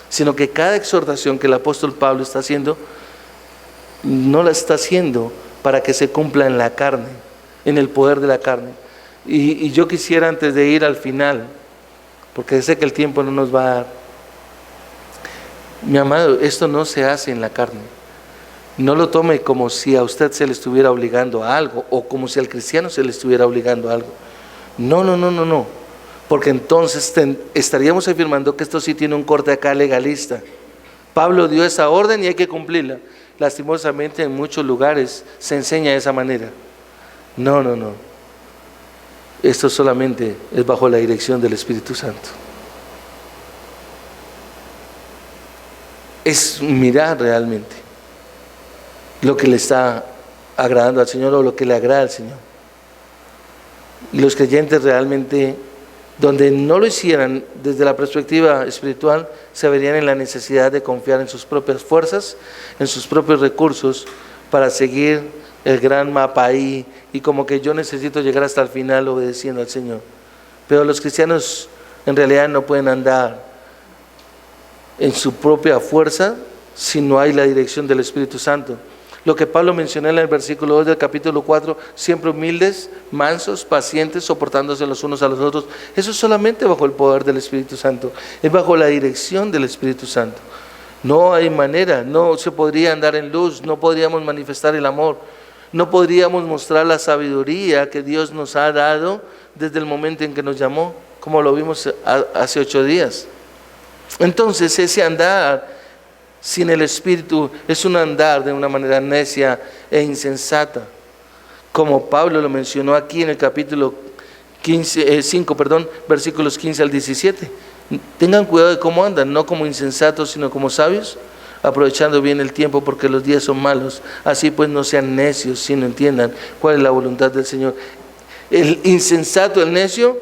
sino que cada exhortación que el apóstol Pablo está haciendo, no la está haciendo para que se cumpla en la carne, en el poder de la carne. Y yo quisiera, antes de ir al final, porque sé que el tiempo no nos va a dar, mi amado, esto no se hace en la carne. No lo tome como si a usted se le estuviera obligando a algo, o como si al cristiano se le estuviera obligando a algo. No. Porque entonces estaríamos afirmando que esto sí tiene un corte acá legalista. Pablo dio esa orden y hay que cumplirla. Lastimosamente en muchos lugares se enseña de esa manera. No. Esto solamente es bajo la dirección del Espíritu Santo. Es mirar realmente lo que le está agradando al Señor o lo que le agrada al Señor. Y los creyentes realmente, donde no lo hicieran desde la perspectiva espiritual, se verían en la necesidad de confiar en sus propias fuerzas, en sus propios recursos para seguir el gran mapa ahí y como que yo necesito llegar hasta el final obedeciendo al Señor. Pero los cristianos en realidad no pueden andar en su propia fuerza si no hay la dirección del Espíritu Santo. Lo que Pablo mencionó en el versículo 2 del capítulo 4, siempre humildes, mansos, pacientes, soportándose los unos a los otros. Eso es solamente bajo el poder del Espíritu Santo, es bajo la dirección del Espíritu Santo. No hay manera, no se podría andar en luz, no podríamos manifestar el amor, no podríamos mostrar la sabiduría que Dios nos ha dado desde el momento en que nos llamó, como lo vimos hace 8 días. Entonces ese andar sin el Espíritu es un andar de una manera necia e insensata, como Pablo lo mencionó aquí en el capítulo 5, versículos 15 al 17. Tengan cuidado de cómo andan, no como insensatos, sino como sabios, aprovechando bien el tiempo porque los días son malos. Así pues no sean necios, sino entiendan cuál es la voluntad del Señor. El insensato, el necio,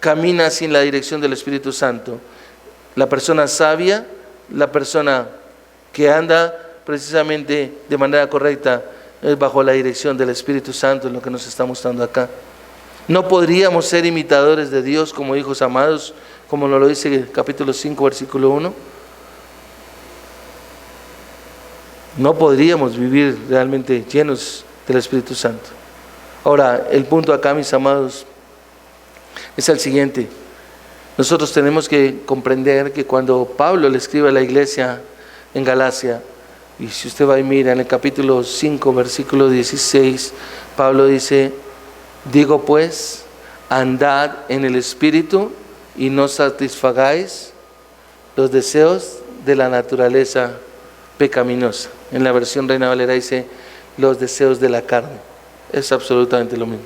camina sin la dirección del Espíritu Santo. La persona sabia, la persona que anda precisamente de manera correcta, es bajo la dirección del Espíritu Santo, en lo que nos está mostrando acá. No podríamos ser imitadores de Dios como hijos amados, como nos lo dice el capítulo 5, versículo 1. No podríamos vivir realmente llenos del Espíritu Santo. Ahora, el punto acá, mis amados, es el siguiente. Nosotros tenemos que comprender que cuando Pablo le escribe a la iglesia en Galacia, y si usted va y mira en el capítulo 5, versículo 16, Pablo dice: digo pues, andad en el Espíritu y no satisfagáis los deseos de la naturaleza pecaminosa. En la versión Reina Valera dice los deseos de la carne. Es absolutamente lo mismo.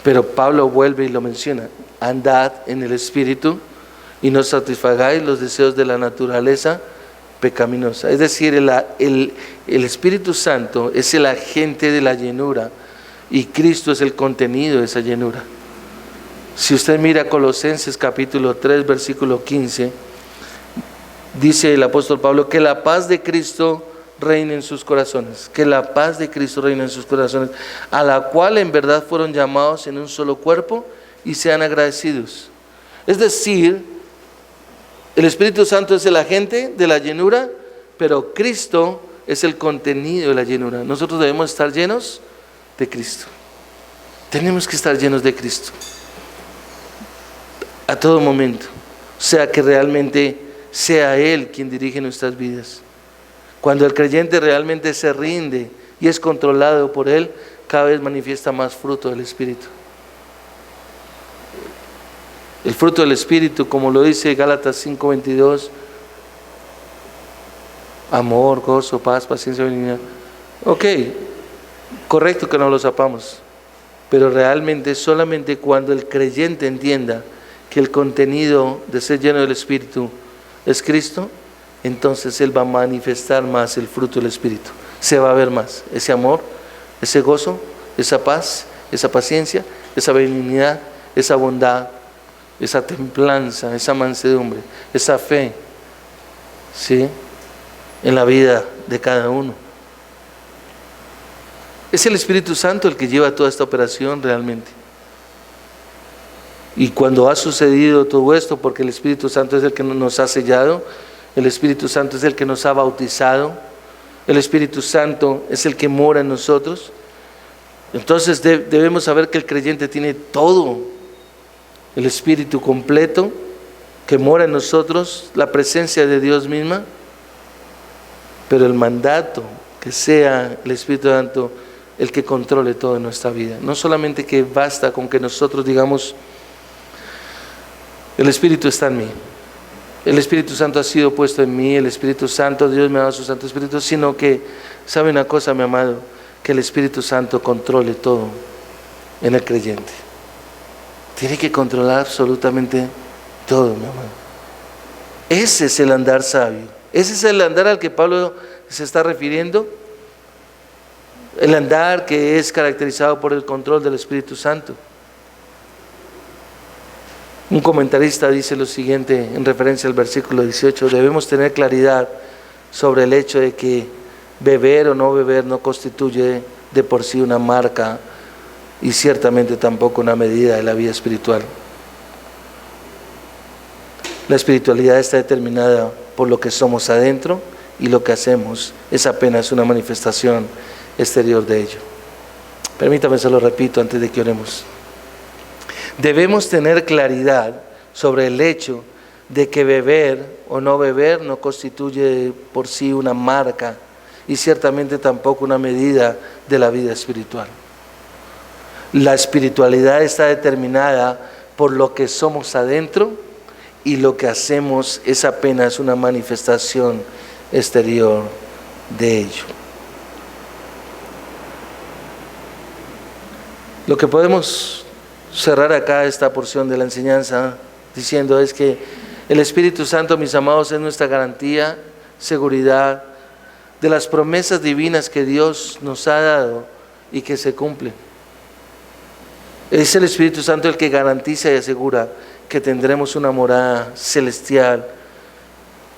Pero Pablo vuelve y lo menciona: andad en el Espíritu y no satisfagáis los deseos de la naturaleza pecaminosa. Es decir, el Espíritu Santo es el agente de la llenura y Cristo es el contenido de esa llenura. Si usted mira Colosenses capítulo 3, versículo 15, dice el apóstol Pablo que la paz de Cristo reina en sus corazones, que la paz de Cristo reina en sus corazones, a la cual en verdad fueron llamados en un solo cuerpo, y sean agradecidos. Es decir, el Espíritu Santo es el agente de la llenura, pero Cristo es el contenido de la llenura. Nosotros debemos estar llenos de Cristo. Tenemos que estar llenos de Cristo a todo momento, o sea, que realmente sea Él quien dirige nuestras vidas. Cuando el creyente realmente se rinde y es controlado por Él, cada vez manifiesta más fruto del Espíritu. El fruto del Espíritu, como lo dice Gálatas 5:22, amor, gozo, paz, paciencia, benignidad. Ok, correcto que no lo sepamos, pero realmente solamente cuando el creyente entienda que el contenido de ser lleno del Espíritu es Cristo, entonces él va a manifestar más el fruto del Espíritu. Se va a ver más ese amor, ese gozo, esa paz, esa paciencia, esa benignidad, esa bondad, esa templanza, esa mansedumbre, esa fe, ¿sí?, en la vida de cada uno. Es el Espíritu Santo el que lleva toda esta operación realmente. Y cuando ha sucedido todo esto, porque el Espíritu Santo es el que nos ha sellado, el Espíritu Santo es el que nos ha bautizado, el Espíritu Santo es el que mora en nosotros, entonces debemos saber que el creyente tiene todo, el Espíritu completo que mora en nosotros, la presencia de Dios misma, pero el mandato que sea el Espíritu Santo el que controle todo en nuestra vida. No solamente que basta con que nosotros digamos: el Espíritu está en mí, el Espíritu Santo ha sido puesto en mí, el Espíritu Santo, Dios me ha dado su Santo Espíritu, sino que, ¿sabe una cosa, mi amado? Que el Espíritu Santo controle todo en el creyente. Tiene que controlar absolutamente todo, mi amado. Ese es el andar sabio, ese es el andar al que Pablo se está refiriendo, el andar que es caracterizado por el control del Espíritu Santo. Un comentarista dice lo siguiente en referencia al versículo 18: debemos tener claridad sobre el hecho de que beber o no beber no constituye de por sí una marca y ciertamente tampoco una medida de la vida espiritual. La espiritualidad está determinada por lo que somos adentro, y lo que hacemos es apenas una manifestación exterior de ello. Permítame, se lo repito antes de que oremos. Debemos tener claridad sobre el hecho de que beber o no beber no constituye por sí una marca y ciertamente tampoco una medida de la vida espiritual. La espiritualidad está determinada por lo que somos adentro, y lo que hacemos es apenas una manifestación exterior de ello. Lo que podemos cerrar acá esta porción de la enseñanza diciendo es que el Espíritu Santo, mis amados, es nuestra garantía, seguridad de las promesas divinas que Dios nos ha dado y que se cumplen. Es el Espíritu Santo el que garantiza y asegura que tendremos una morada celestial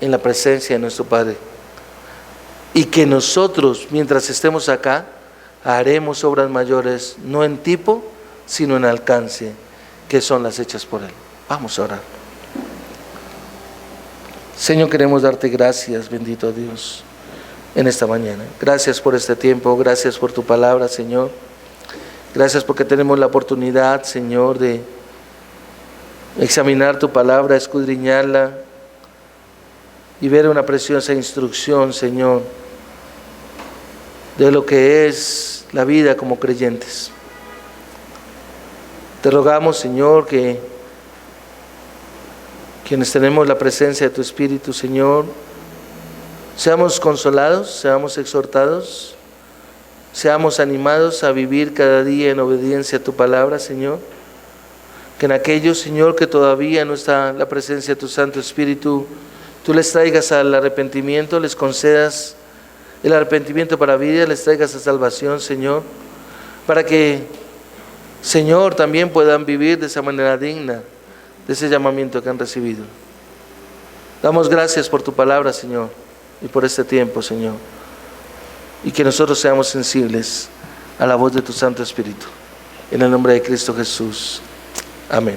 en la presencia de nuestro Padre. Y que nosotros, mientras estemos acá, haremos obras mayores, no en tipo, sino en alcance, que son las hechas por Él. Vamos a orar. Señor, queremos darte gracias, bendito Dios, en esta mañana. Gracias por este tiempo, gracias por tu palabra, Señor. Gracias porque tenemos la oportunidad, Señor, de examinar tu palabra, escudriñarla y ver una preciosa instrucción, Señor, de lo que es la vida como creyentes. Te rogamos, Señor, que quienes tenemos la presencia de tu Espíritu, Señor, seamos consolados, seamos exhortados, seamos animados a vivir cada día en obediencia a tu palabra, Señor. Que en aquellos, Señor, que todavía no está la presencia de tu Santo Espíritu, tú les traigas al arrepentimiento, les concedas el arrepentimiento para vida, les traigas a salvación, Señor, para que, Señor, también puedan vivir de esa manera digna de ese llamamiento que han recibido. Damos gracias por tu palabra, Señor, y por este tiempo, Señor, y que nosotros seamos sensibles a la voz de tu Santo Espíritu. En el nombre de Cristo Jesús. Amén.